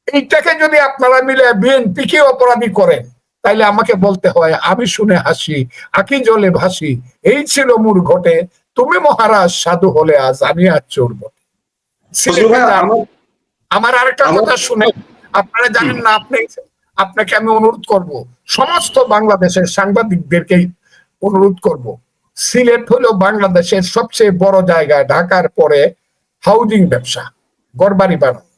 এইটাকে যদি আপনারা মিলে বিএনপি কে অপরাধী করেন, তাইলে আমাকে বলতে হয় আমি শুনে হাসি আঁখি জলে ভাসি, এই ছিল মোর ঘটে, তুমি মহারাজ সাধু হলে আজ আমি আজ চোর বটে। আমার আরেকটা কথা শুনে, আপনারা জানেন না, আপনাকে আমি অনুরোধ করব, সমস্ত বাংলাদেশের সাংবাদিকদেরকেই অনুরোধ করব, সিলেট হলো বাংলাদেশের সবচেয়ে বড় জায়গা, ঢাকার পরে হাউজিং ব্যবসা, ঘরবাড়ি বানানো।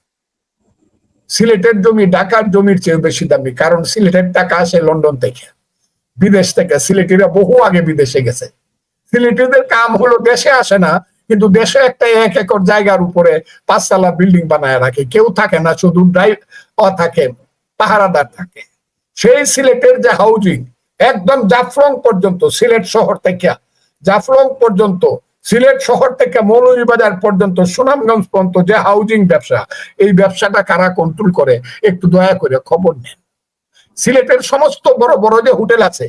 সিলেটের জমি ঢাকার জমির চেয়ে বেশি দামি, কারণ সিলেটের টাকা আসে লন্ডন থেকে, বিদেশ থেকে। সিলেটিরা বহু আগে বিদেশে গেছে। সিলেটিদের কাম হলো দেশে আসে না, কিন্তু দেশে একটা 1 একর জায়গার উপরে 5 তলা বিল্ডিং বানায় রাখে, কেউ থাকে না, শুধু থাকে, পাহারাদার থাকে। সেই সিলেটের যে হাউজিং, একদম জাফলং পর্যন্ত, সিলেট শহর থেকে জাফলং পর্যন্ত, সিলেট শহর থেকে মৌলভীবাজার পর্যন্ত, সুনামগঞ্জ পর্যন্ত যে হাউজিং ব্যবসা, এই ব্যবসাটা কারা কন্ট্রোল করে একটু দয়া করে খবর নেন। সিলেটের সমস্ত বড় বড় যে হোটেল আছে,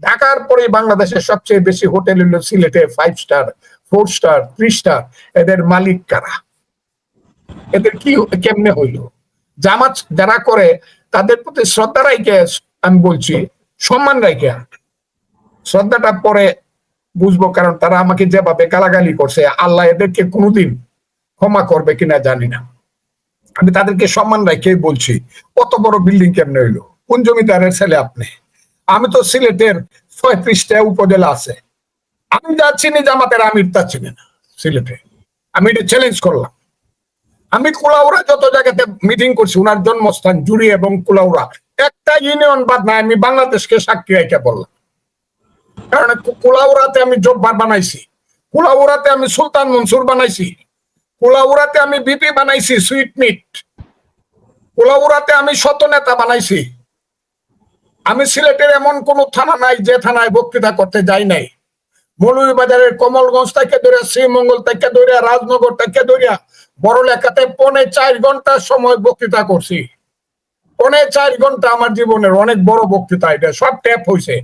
ঢাকার পরে বাংলাদেশের সবচেয়ে বেশি হোটেল হলো সিলেটে, 5 স্টার, 4 স্টার, 3 স্টার। এদের মালিক কারা? এদের কি কেমনে হইল? জামাত যারা করে তাদের প্রতি শ্রদ্ধা রাইখে, আমি বলছি সম্মান রাইখে, শ্রদ্ধাটা পরে বুঝবো, কারণ তারা আমাকে যেভাবে গালাগালি করছে, আল্লাহ এদেরকে কোনোদিন ক্ষমা করবে কিনা জানি না। আমি তাদেরকে সম্মান রাখেই বলছি, কত বড় বিল্ডিং কেমনে হইলো? কোন জমিদারের ছেলে আপনি? আমি তো সিলেটের 35টা উপজেলা আছে, আমি যা চিনি জামাতের আমির তা চিনি না সিলেটে। আমি এটা চ্যালেঞ্জ করলাম। আমি কুলাউড়া যত জায়গাতে মিটিং করছি, উনার জন্মস্থান জুড়ি এবং কুলাউড়া, একটা ইউনিয়ন বাদ নাই, আমি বাংলাদেশকে সাক্ষী রেখে বললাম। কারণ কুলাউড়াতে আমি জব্বার বানাইছি, কুলাউড়াতে আমি সুলতান মনসুর বানাইছি, কুলাউড়াতে আমি বিপি বানাইছি, সুইট মিট, কুলাউড়াতে আমি শত নেতা বানাইছি। আমি সিলেটের এমন কোন থানা নাই যে থানায় বক্তৃতা করতে যাই নাই। মৌলভীবাজারের কমলগঞ্জ থেকে ধরে, শ্রীমঙ্গল থেকে ধরে, রাজনগর থেকে ধরে, বড়লেখাতে 4.5 ঘন্টার সময় বক্তৃতা করছি। 4.5 ঘন্টা আমার জীবনের অনেক বড় বক্তৃতা। এটা সব ট্যাপ হয়েছে,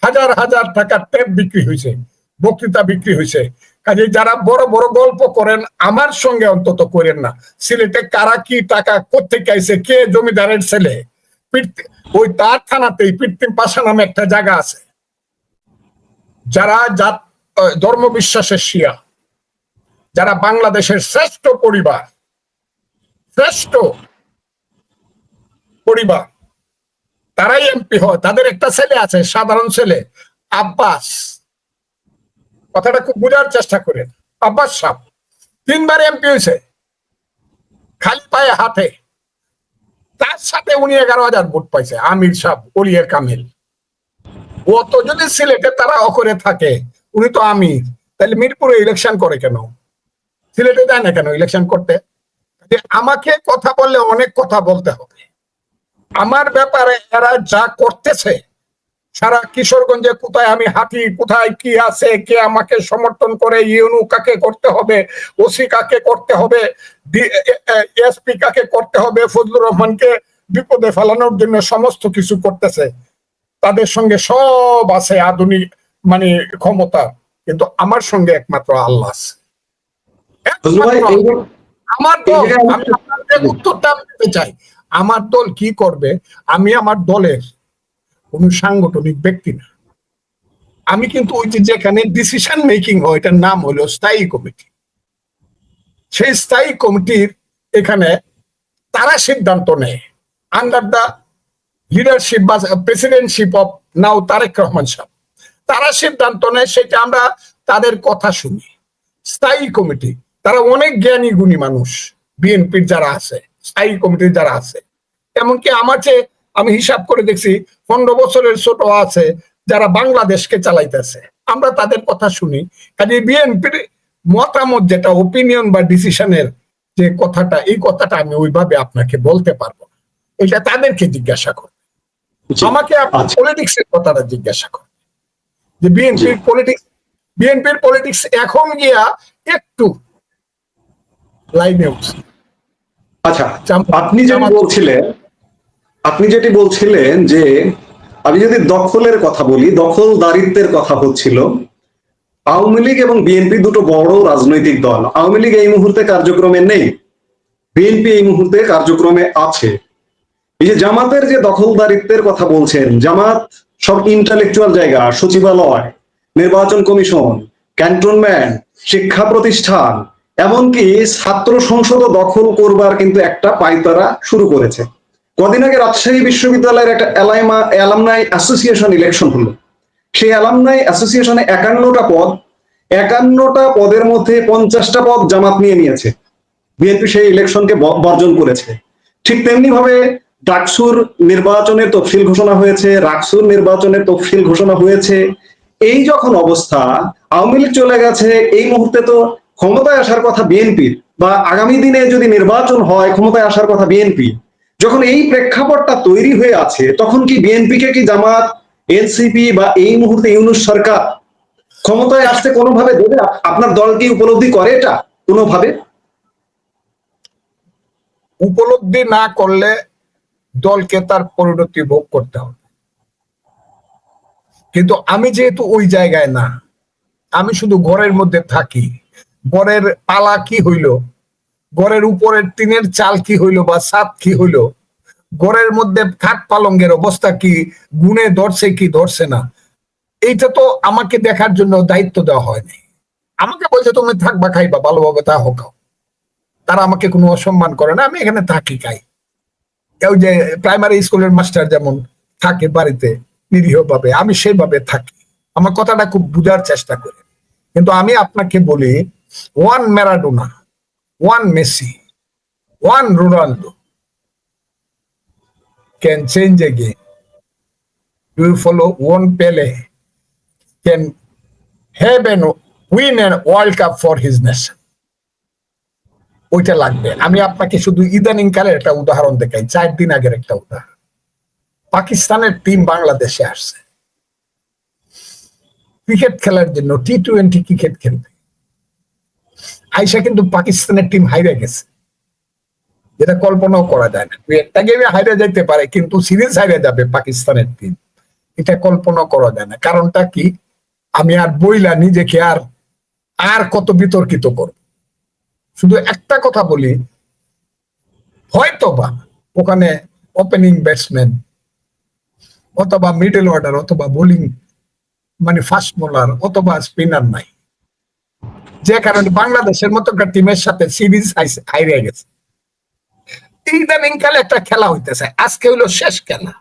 হাজার হাজার টাকার ট্যাপ বিক্রি হয়েছে, বক্তৃতা বিক্রি হয়েছে। কাজে যারা বড় বড় গল্প করেন আমার সঙ্গে অন্তত করেন না। সিলেটে কারা কি টাকা কোত্থেকে আইছে, কে জমিদারের ছেলে, ওই তার থানাতেই কৃত্রিম পাশা নামে একটা জায়গা আছে, যারা ধর্ম বিশ্বাসের শিয়া, যারা বাংলাদেশের শ্রেষ্ঠ পরিবার, শ্রেষ্ঠ পরিবার, তারাই এমপি হয়। তাদের একটা ছেলে আছে, সাধারণ ছেলে, আব্বাস, কথাটা খুব বোঝার চেষ্টা করেন। আব্বাস সাহেব 3 বার এমপি হয়েছে, খালি পায়ে হাতে। তার সাথে উনি 11,000 ভোট পাইছে। আমির সাহেব, ওলিয়ার কামিল, ও তো যদি সিলেটে তারা অকরে থাকে, উনি তো আমির, তাহলে মিরপুরে ইলেকশন করে কেন? সিলেটে যায় না কেন ইলেকশন করতে? আমাকে কথা বললে অনেক কথা বলতে হবে। আমার ব্যাপারে এরা যা করতেছে সারা কিশোরগঞ্জে কোথায় আমি হাঁটি, কোথায় কি আছে, কে আমাকে সমর্থন করে, ইউনু কাকে করতে হবে, ওসি কাকে করতে হবে, এসপি কাকে করতে হবে, ফজলুর রহমানকে বিপদে ফেলানোর জন্য সমস্ত কিছু করতেছে। তাদের সঙ্গে সব আছে আধুনিক মানে ক্ষমতা, কিন্তু আমার সঙ্গে একমাত্র আল্লাহ আছে। আমার দল, আমি আপনাদের উত্তরটা দিতে চাই, আমার দল কি করবে? আমি আমার দলের কোন সাংগঠনিক ব্যক্তি না। আমি কিন্তু ওই যে যেখানে ডিসিশন মেকিং হয়, এটার নাম হলো স্থায়ী কমিটি। সেই স্থায়ী কমিটির এখানে তারা সিদ্ধান্ত নেয় আন্ডার দা লিডারশিপ বা প্রেসিডেন্টশিপ অফ নাও তারেক রহমান সাহেব। তারা সিদ্ধান্ত নেয়, সেটা আমরা তাদের কথা শুনি। স্থায়ী কমিটি, তারা অনেক জ্ঞানী গুণী মানুষ, বিএনপির যারা আছে, স্থায়ী কমিটির যারা আছে। এমনকি আমার চেয়ে আমি হিসাব করে দেখছি 15 বছরের ছোট আছে যারা বাংলাদেশকে চালাইতেছে। আমরা তাদের কথা শুনি। কাজে বিএনপির মতামত যেটা ওপিনিয়ন বা ডিসিশনের যে কথাটা, এই কথাটা আমি ওইভাবে আপনাকে বলতে পারবো না। এটা তাদেরকে জিজ্ঞাসা করবে, আমাকে আপনি পলিটিক্সের কথাটা জিজ্ঞাসা করবে যে বিএনপির পলিটিক্স এখন গিয়া একটু লাইনে উঠছে।
আচ্ছা, আপনি যেটি বলছিলেন যে আমি যদি দখলের কথা বলি, দখলদারিত্বের কথা হচ্ছিল। আওয়ামী লীগ এবং বিএনপি দুটো বড় রাজনৈতিক দল। আওয়ামী লীগ এই মুহূর্তে কার্যক্রমে নেই, বিএনপি এই মুহূর্তে কার্যক্রমে আছে। এই যে জামাতের যে দখলদারিত্বের কথা বলছেন, জামাত সব ইন্টালেকচুয়াল জায়গা, সচিবালয়, নির্বাচন কমিশন, ক্যান্টনমেন্ট, শিক্ষা প্রতিষ্ঠান, এমনকি ছাত্র সংসদ দখল করবার কিন্তু একটা পায়তারা শুরু করেছে। কদিন আগে রাজশাহী বিশ্ববিদ্যালয়ের একটা অ্যালামনাই অ্যাসোসিয়েশন ইলেকশন হলো। সেই অ্যালামনাই অ্যাসোসিয়েশনে 51টা পদ, 51টা পদের মধ্যে 50টা পদ জামাত নিয়েছে। বিএনপি সেই ইলেকশনকে বর্জন করেছে। ঠিক তেমনি ভাবে ডাকসুর নির্বাচনের তফসিল ঘোষণা হয়েছে, রাকসুর নির্বাচনের তফসিল ঘোষণা হয়েছে। এই যখন অবস্থা, আওয়ামী লীগ চলে গেছে, এই মুহূর্তে তো ক্ষমতায় আসার কথা বিএনপির, বা আগামী দিনে যদি নির্বাচন হয় ক্ষমতায় আসার কথা বিএনপি। যখন এই প্রেক্ষাপটটা তৈরি হয়ে আছে, তখন কি বিএনপিকে কি জামাত, এনসিপি বা এই মুহূর্তে ইউনূস সরকার ক্ষমতায় আসতে কোনোভাবে দেবে? আপনার দল কি উপলব্ধি করে এটা কোনোভাবে?
উপলব্ধি না করলে দলকে তার পরিণতি ভোগ করতে হবে। কিন্তু আমি যেহেতু ওই জায়গায় না, আমি শুধু ঘরের মধ্যে থাকি। ঘরের পালা কি হইল, ঘরের উপরের টিনের চাল কি হইল বা ছাদ কি হইল, ঘরের মধ্যে খাট পালঙ্গের অবস্থা কি, গুণে ধরছে কি ধরছে না, এইটা তো আমাকে দেখার জন্য দায়িত্ব দেওয়া হয়নি। আমাকে বলছে তুমি থাকবা, খাইবা, ভালোভাবে তা হোক। তারা আমাকে কোনো অসম্মান করে না, আমি এখানে থাকি, খাই। কেউ যে প্রাইমারি স্কুলের মাস্টার যেমন থাকে বাড়িতে নিরীহ ভাবে, আমি সেইভাবে থাকি। আমার কথাটা খুব বুঝার চেষ্টা করি। কিন্তু আমি আপনাকে বলি, one Maradona, one Messi, one Ronaldo can change a game. Do you follow? One Pele can have and win a World Cup for his nation. ওইটা লাগবে। আমি আপনাকে শুধু ইদানিং কালের একটা উদাহরণ দেখাই, 4 দিন আগের একটা উদাহরণ। পাকিস্তানের টিম বাংলাদেশে আসছে ক্রিকেট খেলার জন্য, T20 ক্রিকেট খেলতে। আইসা কিন্তু পাকিস্তানের টিম হাইরে গেছে, যেটা কল্পনাও করা যায় না। একটা গেমে হাইরে যেতে পারে, কিন্তু সিরিজ হাইরে যাবে পাকিস্তানের টিম, এটা কল্পনা করা যায় না। কারণটা কি? আমি আর বইলা নিজেকে আর কত বিতর্কিত করব। শুধু একটা কথা বলি, হয়তোবা ওখানে ওপেনিং ব্যাটসম্যান অথবা মিডল অর্ডার অথবা বোলিং মানে ফাস্ট বোলার অথবা স্পিনার নাই, যে কারণে বাংলাদেশের মতো একটা টিমের সাথে সিরিজ হাইরে গেছে। ইদানিং কালে একটা খেলা হইতেছে, আজকে হইলো শেষ খেলা।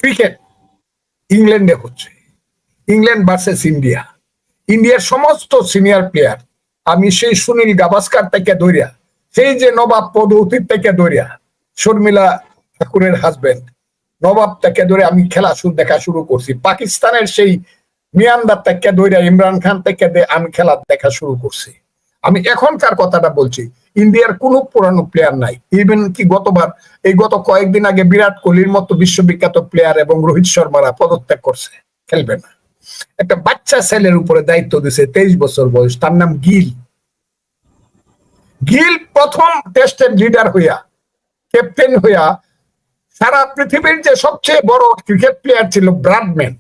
ক্রিকেট ইংল্যান্ডে হচ্ছে, ইংল্যান্ড ভার্সেস ইন্ডিয়া। ইন্ডিয়ার সমস্ত সিনিয়র প্লেয়ার, আমি সেই সুনীল গাভাস্কার থেকে ধরিয়া, সেই যে নবাব পদৌতির থেকে ধরিয়া, শর্মিলা ঠাকুরের হাজবেন্ড, নবাব থেকে ধরে আমি খেলা দেখা শুরু করছি। পাকিস্তানের সেই মিয়ানদার থেকে ধরিয়া, ইমরান খান থেকে আমি খেলা দেখা শুরু করছি। আমি এখনকার কথাটা বলছি, ইন্ডিয়ার কোনো পুরানো প্লেয়ার নাই। ইভেন কি গত কয়েকদিন আগে বিরাট কোহলির মতো বিশ্ববিখ্যাত প্লেয়ার এবং রোহিত শর্মারা পদত্যাগ করছে, খেলবে না। একটা বাচ্চা ছেলের উপরে দায়িত্ব দিছে, 23 বছর বয়স, তার নাম গিল। গিল প্রথম টেস্টের লিডার হইয়া, ক্যাপ্টেন হইয়া, সারা পৃথিবীর যে সবচেয়ে বড় ক্রিকেট প্লেয়ার ছিল ব্রাডম্যান,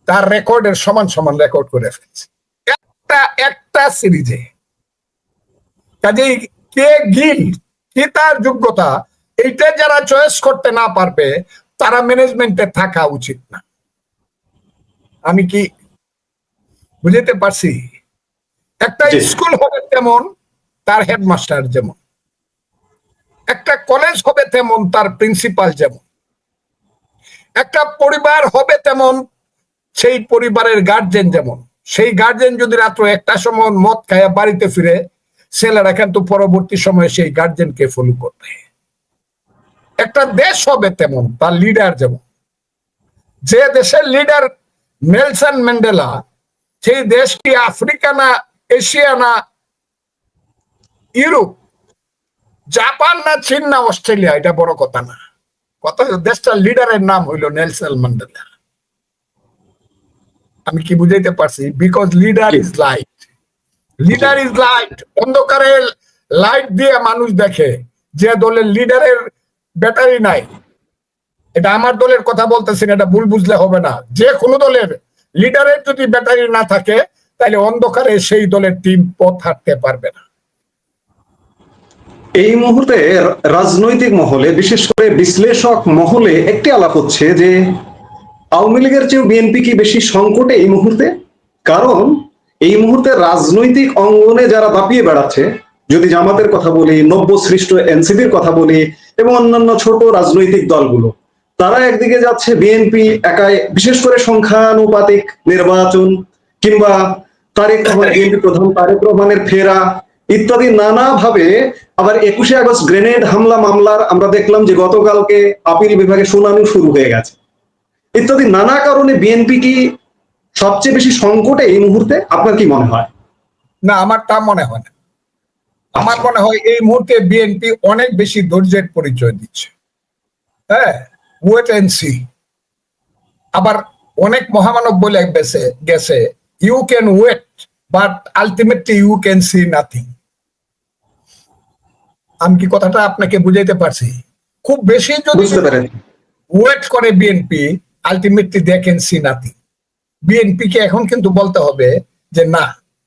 তার রেকর্ডের সমান সমান রেকর্ড করে ফেলছে একটা সিরিজে। কাজেই কে গিল, কি তার যোগ্যতা, এইটা যারা চয়েস করতে না পারবে তারা ম্যানেজমেন্টে থাকা উচিত না। আমি কি বুঝতে পারছি? একটা স্কুল হবে তেমন তার হেডমাস্টার যেমন, একটা কলেজ হবে তেমন তার প্রিন্সিপাল যেমন, একটা পরিবার হবে তেমন সেই পরিবারের গার্জেন যেমন। সেই গার্জেন যদি রাত্র 1টার সময় মদ খায়া বাড়িতে ফিরে, ছেলেরা কিন্তু পরবর্তী সময়ে সেই গার্জেনকে ফলো করবে। একটা দেশ হবে তেমন তার লিডার যেমন। যে দেশের লিডার নেলসন ম্যান্ডেলা, সেই দেশ কি আফ্রিকা না, এশিয়া না, ইউরোপ, জাপান না, চীন না, অস্ট্রেলিয়া, এটা বড় কথা না। কথা দেশটার লিডারের নাম হইল নেলসন ম্যান্ডেলা। আমি কি বুঝাইতে পারছি? Because leader is light. Leader is light. অন্ধকারে লাইট দিয়ে মানুষ দেখে। যে দলের লিডারের ব্যাটারি নাই, এটা আমার দলের কথা বলতেছি না, এটা ভুল বুঝলে হবে না। যে কোনো দলের লিডারের যদি ব্যাটারি না থাকে, তাহলে অন্ধকারে সেই দলের টিম পথ হাঁটতে পারবে না।
এই মুহূর্তে রাজনৈতিক মহলে, বিশেষ করে বিশ্লেষক মহলে একটি আলাপ হচ্ছে যে আওয়ামী লীগের চেয়েও বিএনপি কি বেশি সংকটে এই মুহূর্তে? কারণ এই মুহূর্তে রাজনৈতিক অঙ্গনে যারা দাপিয়ে বেড়াচ্ছে, যদি জামাতের কথা বলি, নব্য সৃষ্ট এনসিপির কথা বলি এবং অন্যান্য ছোট রাজনৈতিক দলগুলো, তারা একদিকে যাচ্ছে বিএনপি একাই, বিশেষ করে সংখ্যানুপাতিক নির্বাচন কিংবা বিএনপি প্রধান তারেক রহমানের ফেরা ইত্যাদি নানাভাবে। আবার 21শে আগস্ট গ্রেনেড হামলা মামলার আমরা দেখলাম যে গতকালকে আপিল বিভাগে শুনানি শুরু হয়ে গেছে, ইত্যাদি নানা কারণে বিএনপি কি সবচেয়ে বেশি সংকটে এই মুহূর্তে? আপনার কি মনে হয়?
না, আমার তা মনে হয় না। আমার মনে হয় এই মুহূর্তে বিএনপি অনেক বেশি ধৈর্যের পরিচয় দিচ্ছে। হ্যাঁ, ওয়েট এন্ড সি। আবার অনেক মহামানব বলে গেছে, you can wait but ultimately you can see nothing. আমি কি কথাটা আপনাকে বুঝাইতে পারছি? খুব বেশি যদি ওয়েট করে BNP, ultimately they can see nothing. BNP কে এখন কিন্তু বলতে হবে যে না,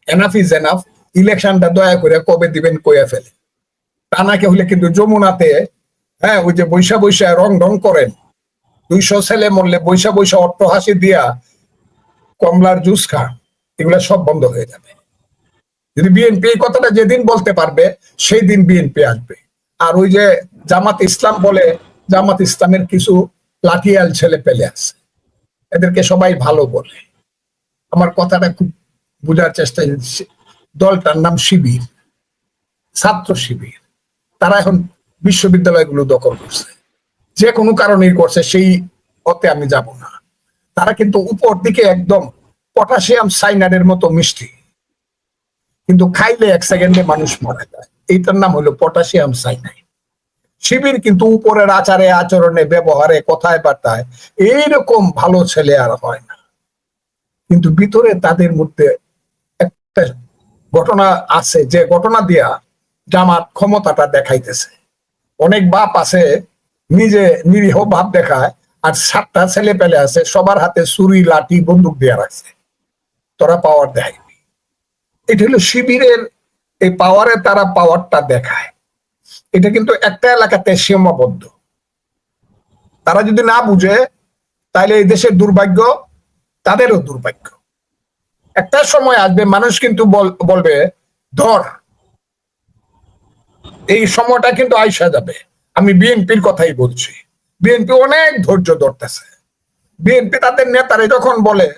এনাফ ইজ এনাফ, ইলেকশনটা দয়া করে কবে দিবেন কইয়া ফেলে। তা না হলে কিন্তু যমুনাতে, হ্যাঁ, ওই যে বৈশা বৈশা রং ঢং করেন, 200 ছেলে মরলে বৈশা বৈশা অট্টহাসি দিয়া কমলার জুস খান, এগুলা সব বন্ধ হয়ে যাবে। যদি বিএনপি এই কথাটা যেদিন বলতে পারবে, সেই দিন বিএনপি আসবে। আর ওই যে জামাত ইসলাম বলে, জামাত ইসলামের কিছু লাঠিয়াল ছেলে পেলে আছে, এদেরকে সবাই ভালো বলে। আমার কথাটা খুব বোঝার চেষ্টা। দলটার নাম শিবির, ছাত্র শিবির। তারা এখন বিশ্ববিদ্যালয়গুলো দখল করছে, যে কোনো কারণেই করছে, সেই পথে আমি যাব না। তারা কিন্তু উপর দিকে একদম পটাশিয়াম সাইনাইডের মতো মিষ্টি, কিন্তু খাইলে 1 সেকেন্ডে মানুষ মারা যায়। এইটার নাম হলো পটাশিয়াম সাইনাইড। শিবির কিন্তু উপরের আচারে আচরণে ব্যবহারে কথায় বার্তায় এইরকম ভালো ছেলে আর হয় না, কিন্তু ভিতরে তাদের মধ্যে একটা ঘটনা আছে, যে ঘটনা দিয়া জামাত ক্ষমতাটা দেখাইতেছে। অনেক বাপ আছে নিজে নিরীহ ভাব দেখায়, আর 7টা ছেলে পেলে আছে সবার হাতে ছুরি লাঠি বন্দুক দেওয়া রাখছে, তোরা পাওয়ার দেখাইবি। এটা হলো শিবিরের এই পাওয়ারে, তারা পাওয়ারটা দেখায়। এটা কিন্তু একটা এলাকাতে সীমাবদ্ধ। তারা যদি না বুঝে, তাহলে এই দেশের দুর্ভাগ্য, তাদেরও দুর্ভাগ্য। একটা সময় আসবে মানুষ কিন্তু বলবে ধর, এই সময়টা কিন্তু আইসা যাবে। আমি বিএনপির কথাই বলছি, বিএনপি অনেক ধৈর্য ধরতেছে। বিএনপি তাদের নেতারা যখন বলে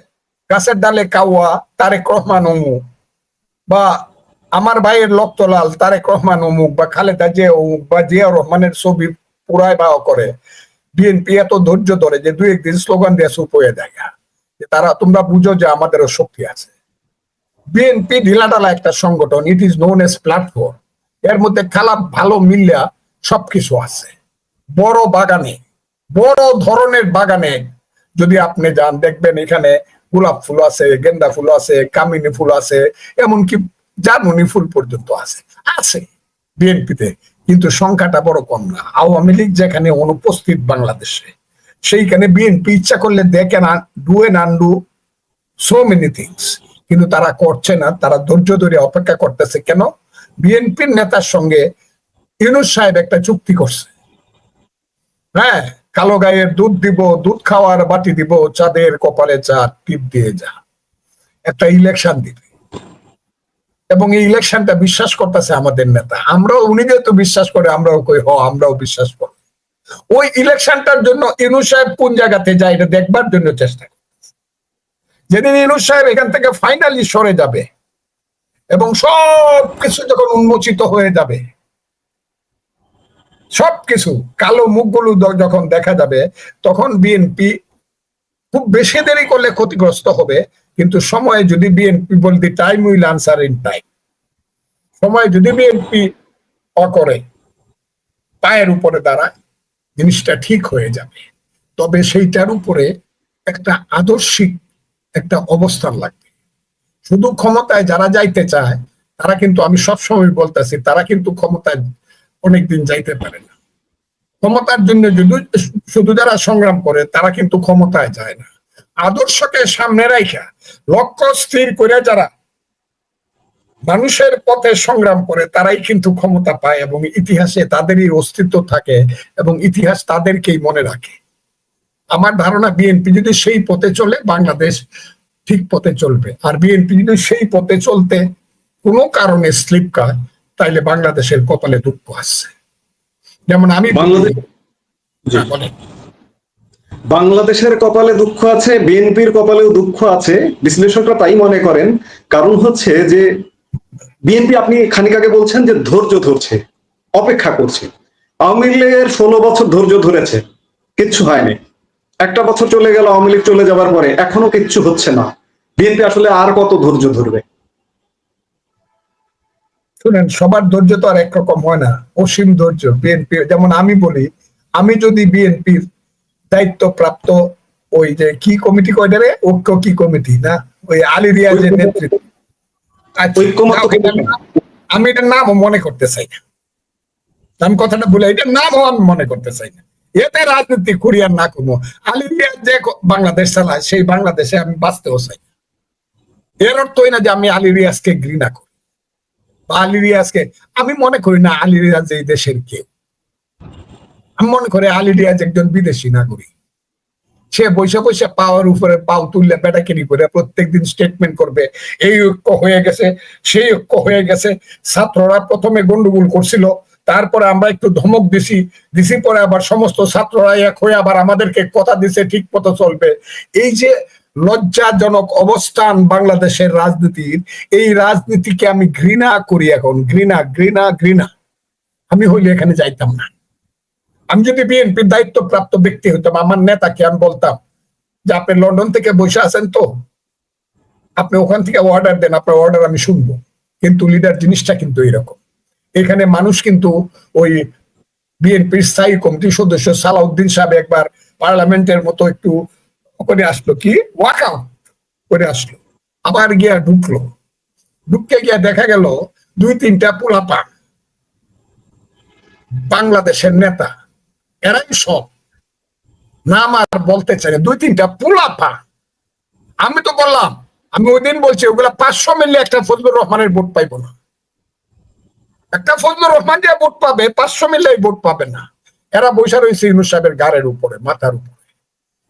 গাছের ডালে কাওয়া তারেক রহমান অমুক, বা আমার ভাইয়ের লক্তলাল তারেক রহমান অমুক, বা খালেদা জিয়া অমুক, বা জিয়া রহমানের ছবি পুরাই বাহ করে, বিএনপি এত ধৈর্য ধরে যে 2-1 দিন স্লোগান দিয়ে চুপ হয়ে যায়, যে তারা তোমরা বুঝো যে আমাদেরও শক্তি আছে। বিএনপি ঢিলাঢালা একটা সংগঠন, it is known as platform. এর মধ্যে খারাপ ভালো মিল্লা সবকিছু আছে। বড় বাগানে, বড় ধরনের বাগানে যদি আপনি যান, দেখবেন এখানে গোলাপ ফুল আছে, গেন্দা ফুল আছে, কামিনী ফুল আছে, এমনকি জার্মনি ফুল পর্যন্ত আছে আছে বিএনপিতে। কিন্তু সংখ্যাটা বড় কম না। আওয়ামী লীগ যেখানে অনুপস্থিত বাংলাদেশে, সেইখানে বিএনপি ইচ্ছা করলে they can do and undo so many things, কিন্তু তারা করছে না। তারা ধৈর্য ধরে অপেক্ষা করতেছে। কেন? বিএনপির নেতার সঙ্গে ইউনূস সাহেব একটা চুক্তি করছে। হ্যাঁ, কালো গায়ের দুধ দিব, দুধ খাওয়ার বাটি দিব, চাঁদের কপালে চা টিপ দিয়ে যা, একটা ইলেকশন দিবে। এবং এই ইলেকশনটা বিশ্বাস করতেছে আমাদের নেতা। আমরাও, উনি যেহেতু বিশ্বাস করে, আমরাও কই হ, আমরাও বিশ্বাস করি। ওই ইলেকশনটার জন্য ইউনূস সাহেব কোন জায়গাতে যায় এটা দেখবার জন্য চেষ্টা করতেছে। যেদিন ইউনূস সাহেব এখান থেকে ফাইনালি সরে যাবে এবং সব কিছু যখন উন্মোচিত হয়ে যাবে, সবকিছু কালো মুখগুলো যখন দেখা যাবে, তখন বিএনপি খুব বেশি দেরি করলে ক্ষতিগ্রস্ত হবে। কিন্তু সময় যদি বিএনপি বলতে time will answer in time, সময় যদি বিএনপি অকরে পায়ের উপরে দাঁড়ায়, জিনিসটা ঠিক হয়ে যাবে। তবে সেইটার উপরে একটা আদর্শিক একটা অবস্থান লাগবে। শুধু ক্ষমতায় যারা যাইতে চায় তারা কিন্তু, আমি সবসময় বলতেছি, তারা কিন্তু ক্ষমতায় অনেকদিন যাইতে পারে না। ক্ষমতার জন্য যদি শুধু যারা সংগ্রাম করে তারা কিন্তু ক্ষমতায় যায় না। আদর্শকে সামনে রাখা, লক্ষ্য স্থির করে যারা মানুষের পথে সংগ্রাম করে তারাই কিন্তু ক্ষমতা পায় এবং ইতিহাসে তাদেরই অস্তিত্ব থাকে এবং ইতিহাস তাদেরকেই মনে রাখে। আমার ধারণা বিএনপি যদি সেই পথে চলে, বাংলাদেশ ঠিক পথে চলবে। আর বিএনপি যদি সেই পথে চলতে কোনো কারণে স্লিপ খায়, তাইলে বাংলাদেশের কপালে দুঃখ আসছে। যেমন আমি
বাংলাদেশের কপালে দুঃখ আছে, বিএনপির কপালেও দুঃখ আছে, বিশ্লেষকরা তাই মনে করেন। কারণ হচ্ছে যে বিএনপি, আপনি খানিক আগে বলছেন যে ধৈর্য ধরছে, অপেক্ষা করছে। আওয়ামী লীগের 16 বছর ধৈর্য ধরেছে, কিচ্ছু হয়নি। একটা বছর চলে গেল আওয়ামী লীগ চলে যাবার পরে, এখনো কিচ্ছু হচ্ছে না। বিএনপি আসলে আর কত ধৈর্য ধরবে?
শুনেন, সবার ধৈর্য তো আর একরকম হয় না। অসীম ধৈর্য বিএনপি। যেমন আমি বলি, আমি যদি বিএনপির দায়িত্বপ্রাপ্ত ওই যে কি কমিটি কয়টারে, ঐক্য কি কমিটি না, ওই আলী রিয়াজের নেতৃত্ব, আমি এটার নামও মনে করতে চাই না। আমি কথাটা বলে, এটার নামও আমি মনে করতে চাই না। এতে রাজনীতি করি আর না করবো। আলী রিয়াজ যে বাংলাদেশ চালায়, সেই বাংলাদেশে আমি বাঁচতেও চাই না। এর অর্থই না যে আমি আলী রিয়াজকে ঘৃণা করি। আলী রিয়াজকে আমি মনে করি না আলী রিয়াজ এই দেশের কেউ। আমি মনে করি আলী রিয়াজ একজন বিদেশি নাগরিক। সে বৈশা বৈশা পাওয়ার উপরে পাও তুললে পেটাকেনি করে প্রত্যেকদিন স্টেটমেন্ট করবে, এই ঐক্য হয়ে গেছে, সেই ঐক্য হয়ে গেছে। ছাত্ররা প্রথমে গন্ডগোল করছিল, তারপরে আমরা একটু ধমক দিছি পরে আবার সমস্ত ছাত্ররা এক হয়ে আবার আমাদেরকে কথা দিছে ঠিক মতো চলবে। এই যে লজ্জাজনক অবস্থান বাংলাদেশের রাজনীতির, এই রাজনীতিকে আমি ঘৃণা করি এখন। ঘৃণা ঘৃণা ঘৃণা। আমি হইলে এখানে যাইতাম না। আমি যদি বিএনপির দায়িত্বপ্রাপ্ত ব্যক্তি হইতাম, আমার নেতাকে আমি বলতাম যে আপনি লন্ডন থেকে বসে আছেন, তো আপনি ওখান থেকে অর্ডার দেন, আপনার অর্ডার আমি শুনবো। কিন্তু লিডার জিনিসটা কিন্তু এরকম। এখানে মানুষ কিন্তু ওই বিএনপির স্থায়ী কমিটির সদস্য সালাউদ্দিন সাহেব একবার পার্লামেন্টের মতো একটু করে আসলো, কি ওয়াক আউট করে আসলো, আবার গিয়া ঢুকলো। ঢুকতে গিয়া দেখা গেল 2-3টা পোলাপা বাংলাদেশের নেতা, এরাই সব, নাম আর বলতে চাই না, 2-3টা পোলাপা। আমি তো বললাম, আমি ওই দিন বলছি ওগুলা 500 মিললে একটা ফজলুর রহমানের ভোট পাইবো না। একটা ফজলুর রহমান যে ভোট পাবে, 500 মিললে ভোট পাবে না। এরা বৈশা রয়েছে ইউনূস সাহেবের গাড়ের উপরে, মাথার উপরে।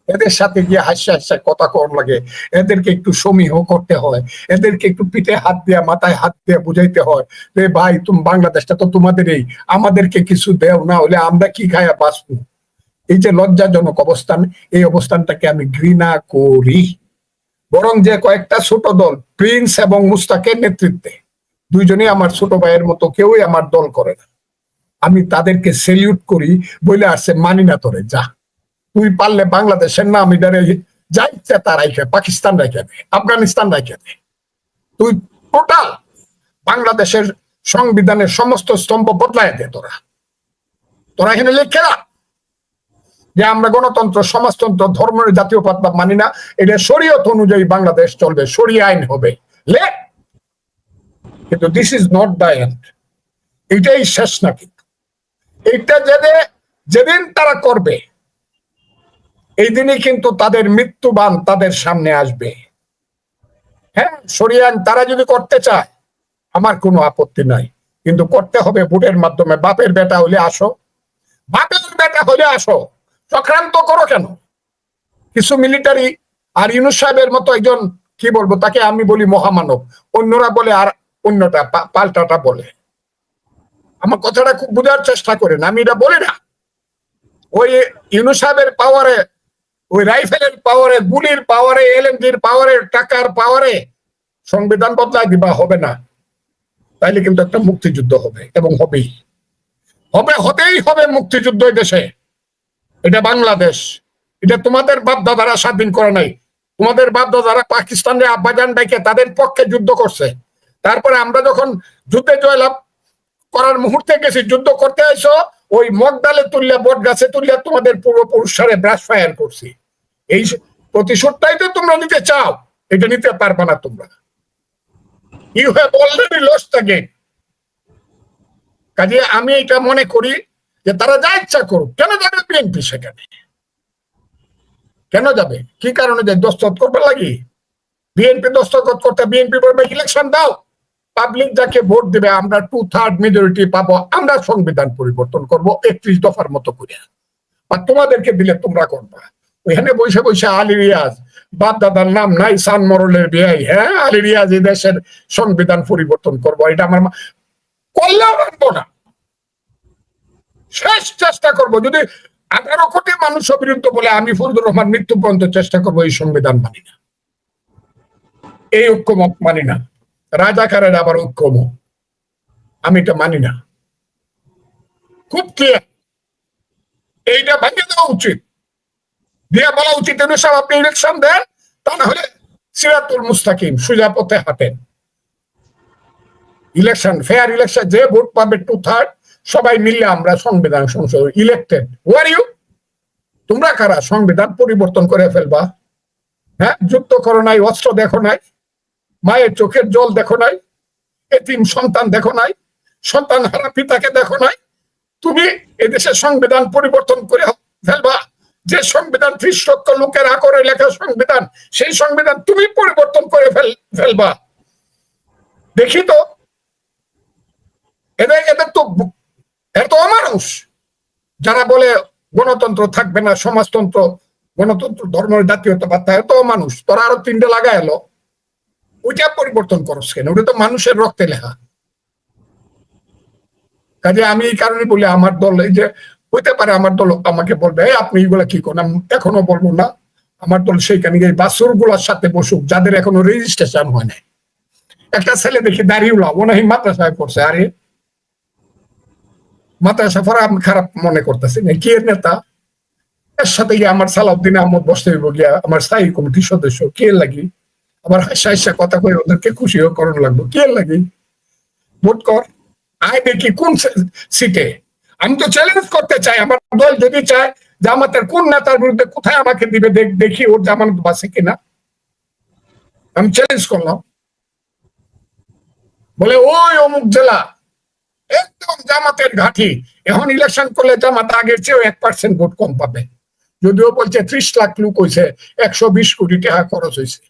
এদের সাথে গিয়ে হাসা হাসা কথা কম লাগে। এদেরকে একটু সমীহ করতে হয়, এদেরকে একটু পিঠে হাত দিয়া মাথায় হাত দিয়ে বুঝাইতে হয় যে ভাই, তুমি বাংলাদেশটা তো তোমাদেরই, আমাদেরকে কিছু দেও না হলে আমরা কি খায়া বাঁচবো। এই যে লজ্জাজনক অবস্থান, এই অবস্থানটাকে আমি ঘৃণা করি। বরং যে কয়েকটা ছোট দল, প্রিন্স এবং মুস্তাকের নেতৃত্বে, দুইজনেই আমার ছোট ভাইয়ের মতো, কেউই আমার দল করে না। আমি তাদেরকে সেলিউট করি, বলে আসছে মানি না তোরে, যা তুই পারলে বাংলাদেশের নাম এটারে যা ইচ্ছা তা রাইখে, পাকিস্তান রাইখে দে, আফগানিস্তান রাইখে দে, তুই টোটাল বাংলাদেশের সংবিধানের সমস্ত স্তম্ভ বদলায় দে। তোরা তোরা এখানে লিখে রাখ যে আমরা গণতন্ত্র, সমাজতন্ত্র, ধর্মের জাতীয়বাদ মানি না, এটা শরীয়ত অনুযায়ী বাংলাদেশ চলবে, শরিয়া আইন হবে, লেখ। কিন্তু this is not the end, এটাই শেষ না। কিন্তু এইটা যেদিন তারা করবে, এই দিনই কিন্তু তাদের মৃত্যুবান তাদের সামনে আসবে। হ্যাঁ, শরিয়া আইন তারা যদি করতে চায় আমার কোনো আপত্তি নাই, কিন্তু করতে হবে ভোটের মাধ্যমে। বাপের বেটা হলে আসো, বাপের বেটা হলে আসো, চক্রান্ত করো কেন? কিছু মিলিটারি আর ইউনূস সাহেবের মতো একজন, কি বলবো তাকে, আমি বলি মহামানব, অন্যরা বলে আর অন্যটা পাল্টাটা বলে। আমার কথাটা খুব বোঝার চেষ্টা করেন, আমি এটা বলি না। ওই ইউনূস সাহেবের পাওয়ারে, ওই রাইফেলের পাওয়ারে, গুলির পাওয়ারে, এলএমজির পাওয়ারে, টাকার পাওয়ারে সংবিধান বদলায় দিবা হবে না। তাইলে কিন্তু একটা মুক্তিযুদ্ধ হবে, এবং হবেই হবে, হতেই হবে মুক্তিযুদ্ধ। এই দেশে, এটা বাংলাদেশ, এটা তোমাদের বাপ দাদারা স্বাধীন করে নাই। তোমাদের বাপ দাদারা পাকিস্তানের আব্বাজান ডাইকে তাদের পক্ষে যুদ্ধ করছে। তারপরে আমরা যখন যুদ্ধে জয়লাভ করার মুহূর্তে গেছি, যুদ্ধ করতে আইসো ওই মগডালে তুললে, বট গাছে তুললে তোমাদের পূর্বপুরুষারে ব্রাশ ফায়ার করছি। এই প্রতিশোধটাই তো তোমরা নিতে চাও, এটা নিতে পারবে না তোমরা। You have already lost the game. কাজে আমি এটা মনে করি যে তারা যা ইচ্ছা করুক। কেন যাবে বিএনপি সেখানে? কেন যাবে? কি কারণে যায়? দস্তখত করবে লাগি? বিএনপি দস্তখত করতে বিএনপি বলবে ইলেকশন দাও, পাবলিক যাকে ভোট দেবে আমরা 2/3 মেজরিটি পাবো, আমরা সংবিধান পরিবর্তন করব 31 দফার মতো করে। আর তোমাদেরকে দিলে তোমরা করবা। ওইখানে বসে বসে আলী রিয়াজ, বাপ দাদার নাম নাই, সান মরলের বিয়াই, হ্যাঁ আলী রিয়াজ এই দেশের সংবিধান পরিবর্তন করবো, এটা আমার করলেও মানবো না। শেষ চেষ্টা করব, যদি 18 কোটি মানুষের বিরুদ্ধে বলে আমি ফজলুর রহমান মৃত্যু পর্যন্ত চেষ্টা করবো এই সংবিধান মানি না, এই ঐক্যমত মানি না। রাজাকারের আবার ঐক্যমত, আমি এটা মানি না। খুব ক্লিয়ার, এইটা ভেঙে দেওয়া উচিত, দিয়ে বলা উচিত সব আপনি ইলেকশন দেন, তা না হলে সিরাতুল মুস্তাকিম, সোজা পথে হাঁটেন। ইলেকশন, ফেয়ার ইলেকশন, যে ভোট পাবে 2/3 সবাই মিললে আমরা সংবিধান সংসদ ইলেক্টেড। Were you? তোমরা কারা সংবিধান পরিবর্তন করে ফেলবা? হ্যাঁ, যুদ্ধ করো নাই, অস্ত্র দেখো নাই, মায়ের চোখের জল দেখো নাই, এতিম সন্তান দেখো নাই, সন্তান হারা পিতাকে দেখো নাই, তুমি এদেশের সংবিধান পরিবর্তন করে ফেলবা? যে সংবিধান 30 লক্ষ লোকের আকরে লেখা সংবিধান, সেই সংবিধান তুমি পরিবর্তন করে ফেলবা? দেখি তো, এদের তো এত অমানুষ যারা বলে গণতন্ত্র থাকবে না, সমাজতন্ত্র, গণতন্ত্র, ধর্মের জাতীয়তাবাদ, এত মানুষ। তোরা আরো 3টে লাগা এলো, ওইটা পরিবর্তন করস কেন? ওটা তো মানুষের রক্তে লেখা। কাজে আমি এই কারণে বলি, আমার দল, এই যে হইতে পারে আমার দল আমাকে বলবে আপনি এইগুলা কি করেন, এখনো বলবো না। আমার দল সেইখানে গিয়ে বাসুর গুলার সাথে বসুক, যাদের এখনো রেজিস্ট্রেশন হয় নাই। একটা ছেলে দেখি দাঁড়িয়ে মনে হয় মাদ্রাসায় পড়ছে, আরে মাদ্রাসা পড়া আমি খারাপ মনে করতেছি না, কি এর নেতা? এর সাথে গিয়ে আমার সালাউদ্দিন আহমদ বসতে হইব গিয়া, আমার স্থায়ী কমিটির সদস্য, কে লাগি? আবার হাসা হাসা কথা কই ওদেরকে খুশিও করণ লাগবো, কে লাগি? ভোট কর, আয় দেখি কোন সিটে। আমি তো চ্যালেঞ্জ করতে চাই, আমার দল যদি চায় জামাতের কোন নেতার বিরুদ্ধে কোথায় আমাকে দিবে, দেখি ওর জামানত বাঁচে কিনা। আমি চ্যালেঞ্জ করলাম, বলে ওই অমুক জেলা একদম জামাতের ঘাঁটি, এখন ইলেকশন করলে জামাত আগের চেয়েও 1% ভোট কম পাবে। যদিও বলছে 30 লাখ লোক হয়েছে, 120 কোটি টাকা খরচ হয়েছে।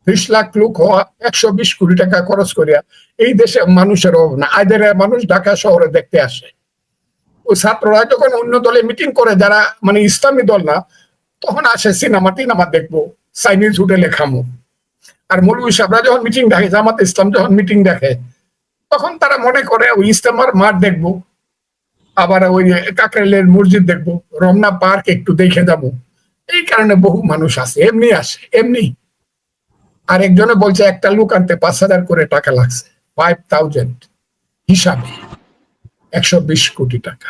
30 লাখ লোক হওয়া, 120 কোটি টাকা খরচ করিয়া এই দেশে মানুষের অভাব না। আইদের মানুষ ঢাকা শহরে দেখতে আসে। ওই ছাত্ররা যখন অন্য দলে মিটিং করে, যারা মানে ইসলামী দল না, তখন আসে সিনেমা টিনেমা দেখবো, চাইনিজ হোটেলে খামো। আর মৌলভী সাহেবরা যখন মিটিং দেখে, জামাত ইসলাম যখন মিটিং দেখে, তখন তারা মনে করে ওই ইস্তেমার মাঠ দেখবো, আবার ওই কাকরাইলের মসজিদ দেখবো, রমনা পার্ক একটু দেখে যাবো। এই কারণে বহু মানুষ আসে, এমনি আসে, এমনি। আর একজনে বলছে একটা লোক আনতে 5,000 করে টাকা লাগছে, 5,000 হিসাবে 120 কোটি টাকা।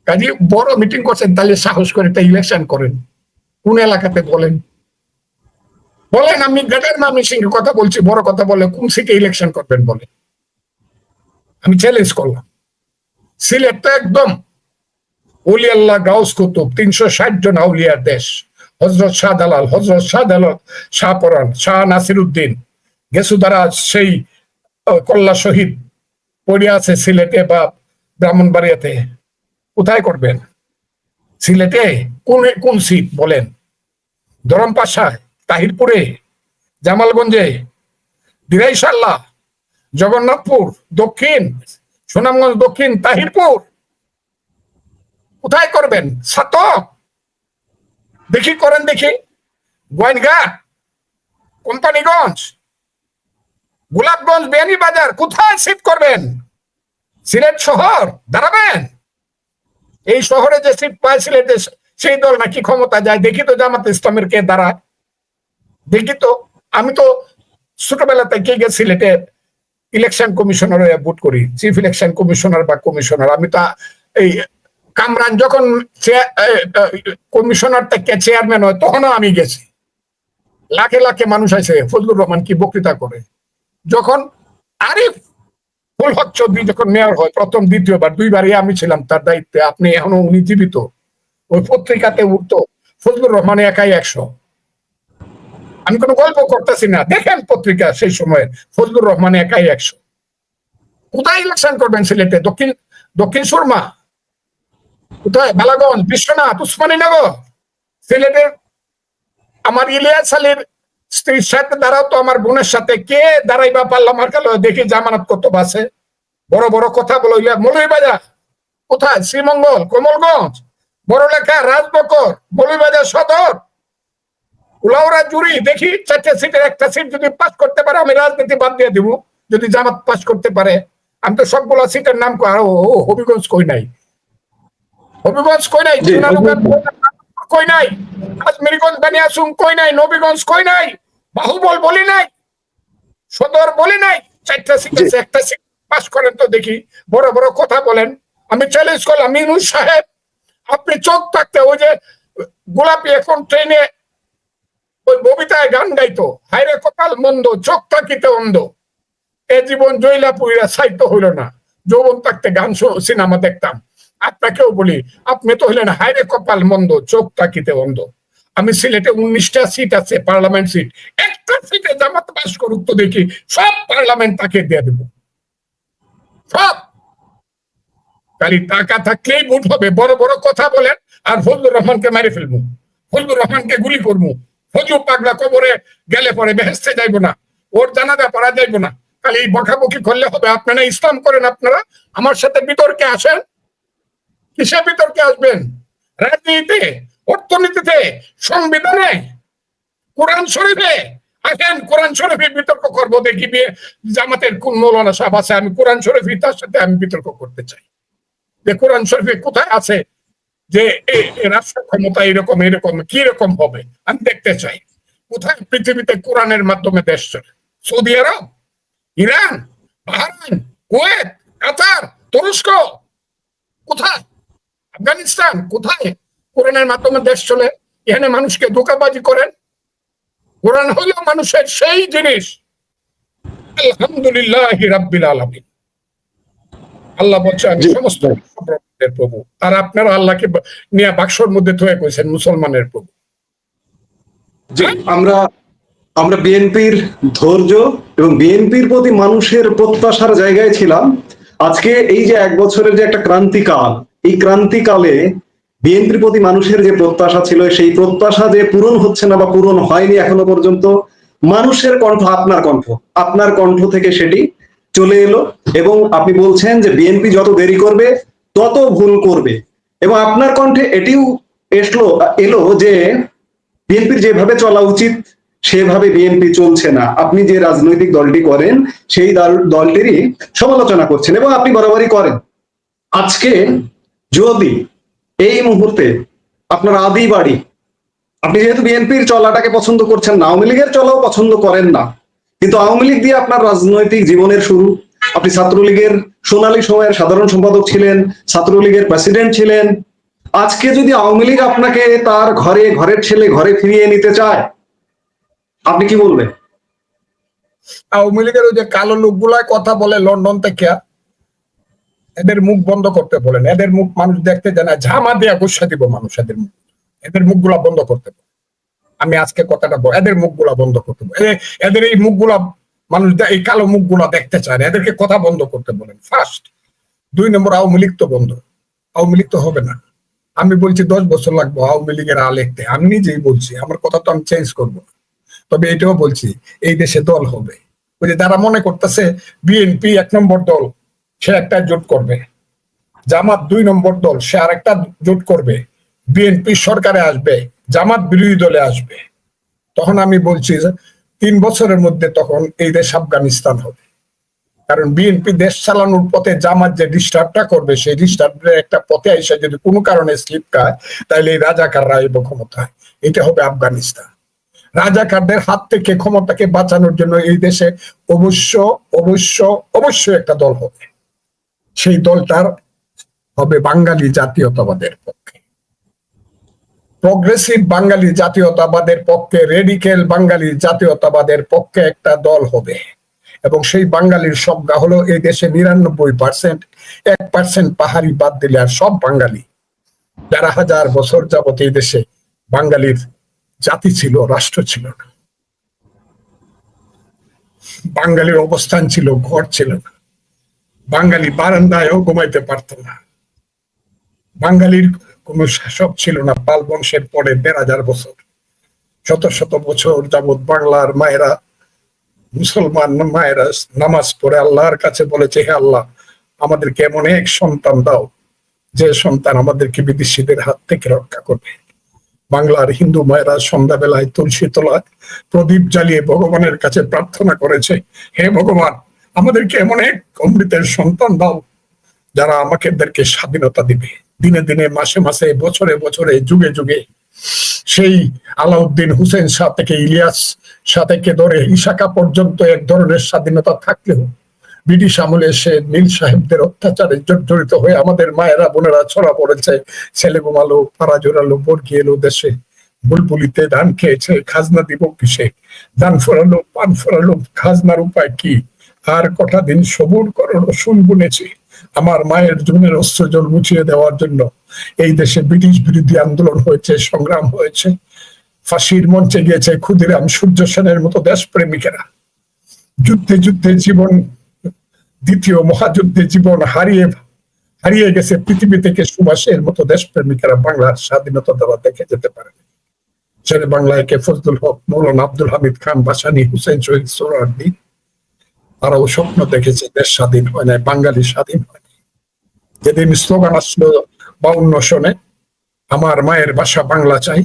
কাজে বড় মিটিং করছেন, তাহলে সাহস করে একটা ইলেকশন করেন। কোন এলাকাতে বলেন? বলেন, আমি গ্রেটার ময়মনসিংহের কথা বলছি, বড় কথা বলে কোন সিটে ইলেকশন করবেন বলে, আমি চ্যালেঞ্জ করলাম। সিলেট তো একদম ওলি আল্লাহ গাউস কুতুব 360 জন আউলিয়ার দেশ। হযরত শাহজালাল, হযরত শাহজালাল, শাহপরান, শাহ নাসির উদ্দিন গেসুদারাজ সেই কল্লা শহীদ পড়ে আছে সিলেটে বা ব্রাহ্মণবাড়িয়াতে। কোথায় করবেন? সিলেটে কোন কোন সিট বলেন? ধরমপাশায়, তাহিরপুরে, জামালগঞ্জে, দিরাইশাল্লাহ, জগন্নাথপুর দক্ষিণ, সুনামগঞ্জ দক্ষিণ, তাহিরপুর। কোথায় করবেন? ছাতক দেখি করেন, দেখি গোয়াইনঘাট, কোম্পানিগঞ্জ, গোলাপগঞ্জ, বিয়ানীবাজার, কোথায় সিট করবেন? সিলেট শহর দাঁড়াবেন? এই শহরে যে সিট পায় সিলেটে, সেই দল নাকি ক্ষমতা যায়। দেখি তো জামাত ইসলামের কে দাঁড়ায়, দেখি তো। আমি তো ছোটবেলা থেকে গিয়ে সিলেটে ইলেকশন কমিশনার ভোট করি, চিফ ইলেকশন কমিশনার বা কমিশনার। আমি তো এই কামরান যখন কমিশনার থেকে চেয়ারম্যান হয় তখনও আমি গেছি। লাখে লাখে মানুষ আছে, ফজলুর রহমান কি বক্তৃতা করে। যখন আরিফ ফুল হক চৌধুরী যখন মেয়র হয় প্রথম দ্বিতীয়বার, দুইবারই আমি ছিলাম তার দায়িত্বে, আপনি এখনো উনি জীবিত, ওই পত্রিকাতে উঠতো ফজলুর রহমান একাই 100। আমি কোনো গল্প করতেছি না, দেখেন পত্রিকা সেই সময়, ফজলুর রহমান একাই 100। কোথায় ইলেকশন করবেন সিলেটে? দক্ষিণ দক্ষিণ সুরমা, কোথায়? বালাগঞ্জ, বিশ্বনাথ, উসমানীনগর। সিলেটের আমার ইলিয়াস আলীর স্ত্রীর সাথে দাঁড়াও তো আমার বোনের সাথে, কে দাঁড়াইবা পারলাম আমার কালো দেখি জামানত কত বাসে। বড় বড় কথা বলো, মৌলভীবাজার কোথায়? শ্রীমঙ্গল, কমলগঞ্জ, বড়লেখা, রাজবকর, মৌলভীবাজার সদর, উলাউড়া, জুড়ি। দেখি 4টে সিটের একটা সিট যদি পাস করতে পারে আমি রাজনীতি বাদ দিয়ে দিব, যদি জামাত পাস করতে পারে। আমি তো সবগুলা সিটের নাম হবিগঞ্জ কই নাই, হবিগঞ্জ কই নাই, কই নাই, আজমিরগঞ্জ, বানিয়াচং কই নাই, নবীগঞ্জ কই নাই, বাহুবল বলি নাই, সদর বলি নাই। 4টা সিট আছে, একটা সিট পাস করেন তো দেখি। বড় বড় কথা বলেন। আমি চ্যালেঞ্জ করলাম, মিনুস সাহেব আপনি চোখ থাকতে, ওই যে গোলাপি এখন ট্রেনে ওই ববিতায় গান গাইতো, হায়রে কপাল মন্দ চোখ থাকিতে অন্ধ, এ জীবন জয়লা পুইরা সাইতো হইল না। যৌবন থাকতে গান সিনেমা দেখতাম। আপনাকেও বলি, আপনি তো হইলেন হায়রে কপাল মন্দ চোখ থাকিতে অন্ধ। আমি সিলেটে 19টা সিট আছে পার্লামেন্ট সিট, একটা সিটে জামাত পাস করুক তো দেখি, সব পার্লামেন্ট তাকে দিয়ে দেব, সব। খালি টাকা থাকলেই ভোট হবে। বড় বড় কথা বলেন আর ফজলুর রহমানকে মেরে ফেলবো, ফজলুর রহমানকে গুলি করবো। ফজলু পাগলা কবরে গেলে পরে বেহেশতে যাইবো না, ওর জানাজা পড়া যাইবো না। খালি বকাবকি করলে হবে। আপনারা ইসলাম করেন, আপনারা আমার সাথে বিতর্কে আসেন। কিসে বিতর্কে আসবেন? রাজনীতিতে, অর্থনীতিতে, সংবিধানে, কোরআন শরীফে আসেন। কোরআন শরীফে বিতর্ক করবো, দেখি জামাতের কোন মৌলানা সাহেব আছে, আমি কোরআন শরীফ তার সাথে আমি বিতর্ক করতে চাই। যে কোরআন শরীফে কোথায় আছে যে রাষ্ট্র ক্ষমতা এরকম এরকম কি রকম হবে, আমি দেখতে চাই। কোথায় পৃথিবীতে কোরআনের মাধ্যমে দেশ চলে? সৌদি আরব, ইরান, বাহরাইন, কুয়েত, কাতার, তুরস্ক, কোথায়? আফগানিস্তান, কোথায় কোরআনের মাধ্যমে দেশ চলে? এখানে মানুষকে ধোঁকাবাজি করেন। কোরআন হলো মানুষের সেই জিনিস। আলহামদুলিল্লাহ রাব্বিল আলামিন। আল্লাহ বলছে আমি সমস্ত প্রভু, আর আপনারা আল্লাহকে নিয়ে বাক্সর মধ্যে থয়ে কইছেন মুসলমানের প্রভু।
আমরা বিএনপির ধৈর্য এবং বিএনপির প্রতি মানুষের প্রত্যাশার জায়গায় ছিলাম। আজকে এই যে 1 বছরের যে একটা ক্রান্তিকাল, এই ক্রান্তিকালে বিএনপির প্রতি মানুষের যে প্রত্যাশা ছিল, সেই প্রত্যাশা যে পূরণ হচ্ছে না বা পূরণ হয়নি এখনো পর্যন্ত, মানুষের কণ্ঠ, আপনার কণ্ঠ থেকে সেটি চলে এলো। এবং আপনি বলছেন যে বিএনপি যত দেরি করবে তত ভুল করবে, এবং আপনার কণ্ঠে এটিও এলো যে বিএনপির যেভাবে চলা উচিত সেভাবে বিএনপি চলছে না। আপনি যে রাজনৈতিক দলটি করেন সেই দলটিরই সমালোচনা করছেন, এবং আপনি বরাবরই করেন। আজকে যদি এই মুহূর্তে আপনার আদি বাড়ি, আপনি যেহেতু বিএনপির চলাটাকে পছন্দ করছেন না, আওয়ামী লীগের চলাও পছন্দ করেন না, কিন্তু আওয়ামী লীগ দিয়ে আপনার রাজনৈতিক জীবনের শুরু। আপনি ছাত্রলীগের সোনালী সময়ের সাধারণ সম্পাদক ছিলেন, ছাত্রলীগের প্রেসিডেন্ট ছিলেন। আজকে যদি আওয়ামী লীগ আপনাকে তার ঘরের ছেলে ঘরে ফিরিয়ে নিতে চায়, আপনি কি বলবেন?
আওয়ামী লীগের ওই যে কালো লোকগুলা কথা বলে লন্ডন থেকে, এদের মুখ বন্ধ করতে বলেন। এদের মুখ মানুষ দেখতে যায় না, ঝামা দিয়া গুসা দিব মানুষ এদের মুখ। এদের মুখগুলা বন্ধ করতে বলেন। আমি আজকে কথাটা বল, এদের মুখগুলা বন্ধ করতে বলেন। এদের এই মুখগুলা মানুষ এই কালো মুখগুলা দেখতে চায় না, এদেরকে কথা বন্ধ করতে বলেন ফার্স্ট। 2 নম্বর, আওয়ামী লীগ তো বন্ধ, আওয়ামী লীগ তো হবে না। আমি বলছি 10 বছর লাগবে আওয়ামী লীগের লিখতে, আমি নিজেই বলছি, আমার কথা তো আমি চেঞ্জ করবো না। তবে এটাও বলছি, এই দেশে দল হবে। ওই যে তারা মনে করতেছে বিএনপি 1 নম্বর দল, সে একটা জোট করবে, জামাত 2 নম্বর দল, সে আরেকটা জোট করবে, বিএনপি সরকারে আসবে, জামাত বিরোধী দলে আসবে। তখন আমি বলছি যে 3 বছরের মধ্যে তখন এই দেশ আফগানিস্তান হবে। কারণ বিএনপি দেশ চালানোর পথে জামাত যে ডিস্টার্বটা করবে, সেই ডিস্টার্বের একটা পথে এসে যদি কোনো কারণে স্লিপ খায়, তাহলে এই রাজাকাররা এব ক্ষমতায়, এটা হবে আফগানিস্তান। রাজাকারদের হাত থেকে ক্ষমতাকে বাঁচানোর জন্য এই দেশে অবশ্য অবশ্য অবশ্যই একটা দল হবে। সেই দলটার হবে বাঙালি জাতীয়তাবাদের পক্ষে, প্রগ্রেসিভ বাঙালি জাতীয়তাবাদের পক্ষে, রেডিক্যাল বাঙালি জাতীয়তাবাদের পক্ষে একটা দল হবে। এবং সেই বাঙালির সংখ্যা হলো এই দেশে 99%, 1% পাহাড়ি বাদ দিলে আর সব বাঙালি, যারা হাজার বছর যাবত এই দেশে বাঙালির জাতি ছিল, রাষ্ট্র ছিল না, বাঙালির অবস্থান ছিল, ঘর ছিল না, বাঙালি বারান্দায়ও ঘুমাইতে পারত না, বাঙালির কোন শাসক ছিল না। পাল বংশের পরে 1,500 বছর, শত শত বছর যাবৎ বাংলার মায়েরা, মুসলমান মায়েরা নামাজ পড়ে আল্লাহর কাছে বলেছে, হে আল্লাহ, আমাদেরকে এমন এক সন্তান দাও যে সন্তান আমাদেরকে বিদেশিদের হাত থেকে রক্ষা করবে। বাংলার হিন্দু মায়েরা সন্ধ্যাবেলায় তুলসী তলায় প্রদীপ জ্বালিয়ে ভগবানের কাছে প্রার্থনা করেছে, হে ভগবান, আমাদেরকে এমন এক অমৃতের সন্তান দাও যারা আমাদেরকে স্বাধীনতা দিবে। দিনে দিনে, মাসে মাসে, বছরে বছরে, যুগে যুগে, সেই আলাউদ্দিন হোসেন শাহ থেকে ইলিয়াস শাহ থেকে ধরে ইসাকা পর্যন্ত এক ধরনের স্বাধীনতা থাকলেও ব্রিটিশ আমলে সে নীল সাহেবদের অত্যাচারে জর্জরিত হয়ে আমাদের মায়েরা বোনেরা ছড়া পড়েছে, ছেলে ঘুমালো, পাড়া জোরালো, বর্গি এলো দেশে, বুলবুলিতে ধান খেয়েছে, খাজনা দিব কিসে, ধান ফোরালো, পান ফোরালো, খাজনার উপায় কি, আর কটা দিন সবুর করো, রসুন বুনেছি। আমার মায়ের জমির অস্ত্র জল মুছিয়ে দেওয়ার জন্য এই দেশে ব্রিটিশ বিরোধী আন্দোলন হয়েছে, সংগ্রাম হয়েছে, ফাঁসির মঞ্চে গিয়েছে ক্ষুদিরাম, সূর্য সেনের মতো দেশপ্রেমিকেরা। যুদ্ধে যুদ্ধে জীবন, দ্বিতীয় মহাযুদ্ধে জীবন হারিয়ে গেছে পৃথিবী থেকে সুভাষের মতো দেশপ্রেমিকেরা বাংলার স্বাধীনতা দেওয়া দেখে যেতে পারে। শেরে বাংলায় কে ফজলুল হক, মৌলানা আব্দুল হামিদ খান, ভাসানী, হুসেন শহীদ সোহরাওয়ার্দী, তারাও স্বপ্ন দেখেছে দেশ স্বাধীন হয় নাই, বাঙালি স্বাধীন হয় নাই। যেদিন স্লোগান আসলো 52 সনে, আমার মায়ের ভাষা বাংলা চাই,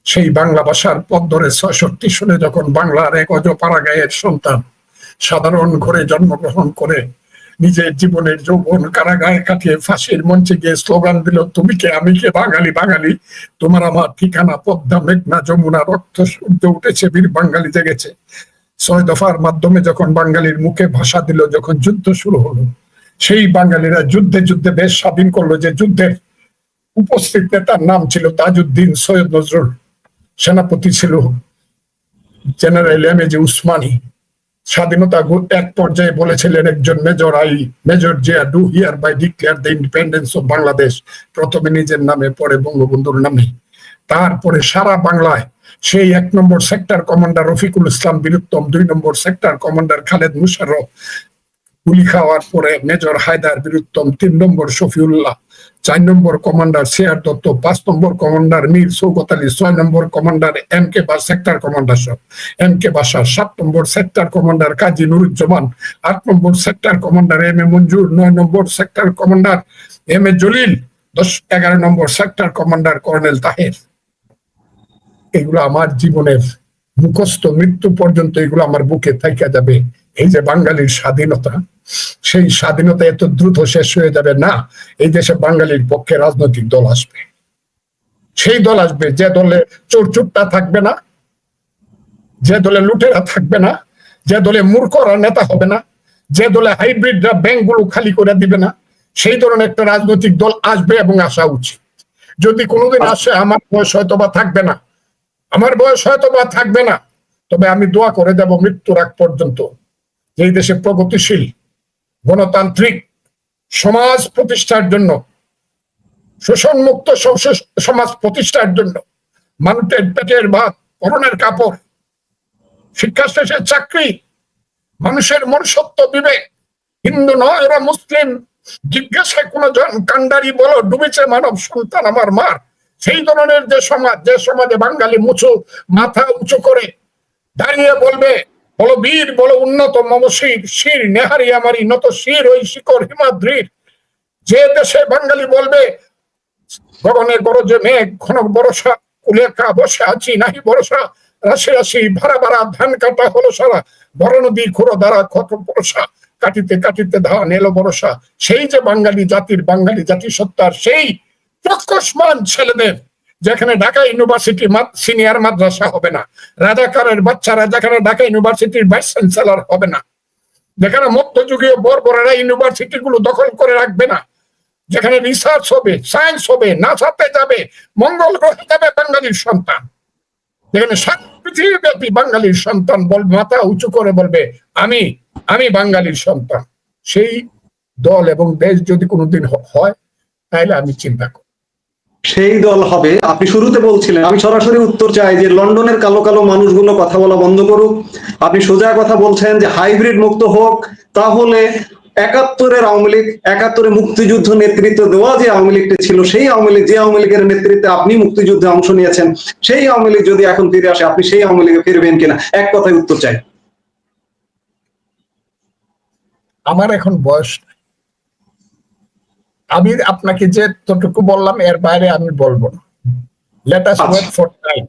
সেই বাংলা ভাষার পথ ধরে 66 সনে যখন বাংলার এক অজপাড়া গায়ের সন্তান সাধারণ ঘরে জন্মগ্রহণ করে নিজের জীবনের যৌবন কারাগারে কাটিয়ে ফাঁসির মঞ্চে গিয়ে স্লোগান দিল, তুমি কে আমি কে, বাঙালি বাঙালি, তোমার আমার ঠিকানা পদ্মা মেঘনা যমুনা, রক্ত সূর্য উঠেছে, বীর বাঙালি জেগেছে। 6 দফার মাধ্যমে যখন বাঙালির মুখে ভাষা দিল, যখন যুদ্ধ শুরু হলো, সেই বাঙালিরা যুদ্ধে যুদ্ধে দেশ স্বাধীন করলো। যে যুদ্ধের উপস্থিত নেতার নাম ছিল তাজউদ্দিন সৈয়দ নজরুল, সেনাপতি ছিল জেনারেল এমএজি উসমানী। স্বাধীনতা এক পর্যায়ে বলেছিলেন একজন major Zia, do hereby declare the independence of Bangladesh, প্রথমে নিজের নামে, পরে বঙ্গবন্ধুর নামে। তারপরে সারা বাংলায় সেই 1 নম্বর সেক্টর কমান্ডার রফিকুল ইসলাম বীরুত্তম, 2 নম্বর সেক্টর কমান্ডার খালেদ মুশাররফ, গুলি খাওয়ার পরে মেজর হায়দার বীরুত্তম, 3 নম্বর শফিউল্লাহ, 4 নম্বর কমান্ডার সিআর দত্ত, 5 নম্বর কমান্ডার মীর সৌগত আলী, 6 নম্বর কমান্ডার MK বাস সেক্টর কমান্ডার MK বাসার, 7 নম্বর সেক্টর কমান্ডার কাজী নুরুজ্জামান, 8 নম্বর সেক্টর কমান্ডার MA মঞ্জুর, 9 নম্বর সেক্টর কমান্ডার MA জলিল, 11 নম্বর সেক্টর কমান্ডার কর্নেল তাহের। এগুলো আমার জীবনের মুখস্থ, মৃত্যু পর্যন্ত এগুলো আমার বুকে থাইকা যাবে। এই যে বাঙালির স্বাধীনতা, সেই স্বাধীনতা এত দ্রুত শেষ হয়ে যাবে না। এই দেশে বাঙালির পক্ষে রাজনৈতিক দল আসবে, সেই দল আসবে যে দলে চোরচুট্টা থাকবে না, যে দলে লুটেরা থাকবে না, যে দলে মূর্খরা নেতা হবে না, যে দলে হাইব্রিডরা ব্যাংকগুলো খালি করে দিবে না। সেই ধরনের একটা রাজনৈতিক দল আসবে এবং আসা উচিত। যদি কোনোদিন আসে, আমার বয়স হয়তো বা থাকবে না, আমার বয়স হয়তো বা থাকবে না, তবে আমি দোয়া করে দেব মৃত্যুর আগ পর্যন্ত যে এই দেশে প্রগতিশীল গণতান্ত্রিক সমাজ প্রতিষ্ঠার জন্য, শোষণমুক্ত সমাজ প্রতিষ্ঠার জন্য, মানুষের পেটের ভাত, পরনের কাপড়, শিক্ষা শেষে চাকরি, মানুষের মনুষ্যত্ব, বিবেক, হিন্দু নয় এরা মুসলিম, জিজ্ঞাসায় কোন কান্ডারি বলো ডুবেছে মানব সন্তান আমার মার, সেই ধরনের যে সমাজ, যে সমাজে বাঙালি মাথা উঁচু করে দাঁড়িয়ে বলবে, বলো বীর, বলো উন্নত মম শির, শির নেহারি আমারই নত শির ওই শিকর হিমাদ্রির, যে দেশে বাঙালি বলবে গগনের গরজে মেঘ ঘন বরসা, কুলেখা বসে আছি নাহি ভরসা, রাশি রাশি ভাড়া ভাড়া ধান কাটা হলো সারা, বড় নদী খুঁড়ো দ্বারা কত বরসা, কাটিতে কাটিতে ধান এলো বরসা, সেই যে বাঙালি জাতির, বাঙালি জাতিসত্তার সেই প্রকোষ্মান ছেলেদের, যেখানে ঢাকা ইউনিভার্সিটি সিনিয়র মাদ্রাসা হবে না, রাজাকারের বাচ্চারা যেখানে ঢাকা ইউনিভার্সিটির ভাইস চ্যান্সেলর হবে না, যেখানে মধ্যযুগীয় বর্বরেরা ইউনিভার্সিটি গুলো দখল করে রাখবে না, যেখানে রিসার্চ হবে, সায়েন্স হবে, নাসাতে যাবে, মঙ্গল গ্রহে যাবে বাঙালির সন্তান, যেখানে সারা পৃথিবীব্যাপী বাঙালির সন্তান বলবে, মাথা উঁচু করে বলবে আমি আমি বাঙালির সন্তান, সেই দল এবং দেশ যদি কোনোদিন হয় তাহলে আমি চিন্তা করি
সেই দল হবে। আপনি শুরুতে বলছিলেন, আমি সরাসরি উত্তর চাই যে লন্ডনের কালো কালো মানুষগুলো কথা বলা বন্ধ করুক। আপনি সোজা কথা বলছেন যে হাইব্রিড মুক্ত হোক, তাহলে ৭১-এর আওয়ামী লীগ, ৭১-এ মুক্তিযুদ্ধ নেতৃত্ব দেওয়া যে আওয়ামী লীগটি ছিল, সেই আওয়ামী লীগ, যে আওয়ামী লীগের নেতৃত্বে আপনি মুক্তিযুদ্ধে অংশ নিয়েছেন, সেই আওয়ামী লীগ যদি এখন ফিরে আসে, আপনি সেই আওয়ামী লীগে ফিরবেন কিনা, এক কথায় উত্তর চাই।
আমার এখন বয়স, আমি আপনাকে যে যতটুকু বললাম এর বাইরে আমি বলবো না। Let us wait for time,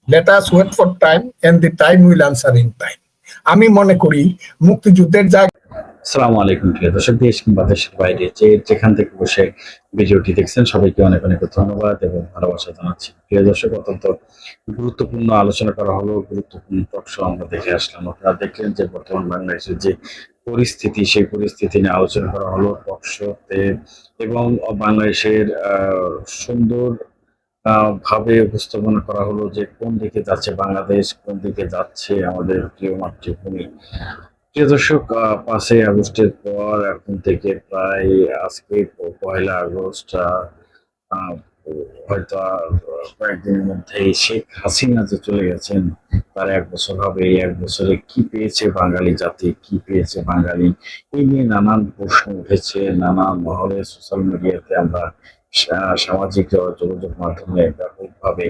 let us wait for time and the time will answer in time. আমি মনে করি মুক্তিযুদ্ধের জায়গা।
আসসালামু আলাইকুম প্রিয় দর্শক, দেশ কিংবা দেশের বাইরে যেখান থেকে বসে ভিডিওটি দেখছেন সবাইকে অনেক অনেক ধন্যবাদ এবং ভালোবাসা জানাচ্ছি। প্রিয় দর্শক, অত্যন্ত গুরুত্বপূর্ণ আলোচনা করা হলো, গুরুত্বপূর্ণ টক শো আমরা দেখে আসলাম। আপনারা দেখলেন যে বর্তমান বাংলাদেশের যে পরিস্থিতি, সেই পরিস্থিতি নিয়ে আলোচনা করা হলো টক শোতে, এবং বাংলাদেশের সুন্দর ভাবে উপস্থাপনা করা হলো যে কোন দিকে যাচ্ছে বাংলাদেশ, কোন দিকে যাচ্ছে আমাদের প্রিয় মাতৃভূমি। প্রিয় দর্শক, ৫ই আগস্টের পর এখন থেকে প্রায় আজকে ১লা আগস্ট, হয়তো কয়েকদিনের মধ্যেই শেখ হাসিনা যে চলে গেছেন তার ১ বছর হবে। এই ১ বছরে কি পেয়েছে বাঙালি জাতি, কি পেয়েছে বাঙালি, এই নিয়ে নানান প্রশ্ন উঠেছে নানান মহলে, সোশ্যাল মিডিয়াতে আমরা সামাজিক যোগাযোগ মাধ্যমে ব্যাপকভাবে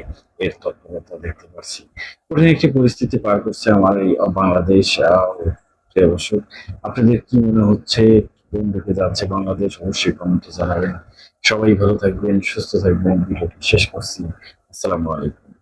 এর তৎপরতা দেখতে পাচ্ছি। কঠিন একটি পরিস্থিতি পার করছে আমার এই বাংলাদেশ। অবশ্যই আপনাদের কি মনে হচ্ছে, কোন দিকে যাচ্ছে বাংলাদেশ, অবশ্যই কমেন্টে জানাবেন। সবাই ভালো থাকবেন, সুস্থ থাকবেন। ভিডিওটি শেষ করছি। আসসালামু আলাইকুম।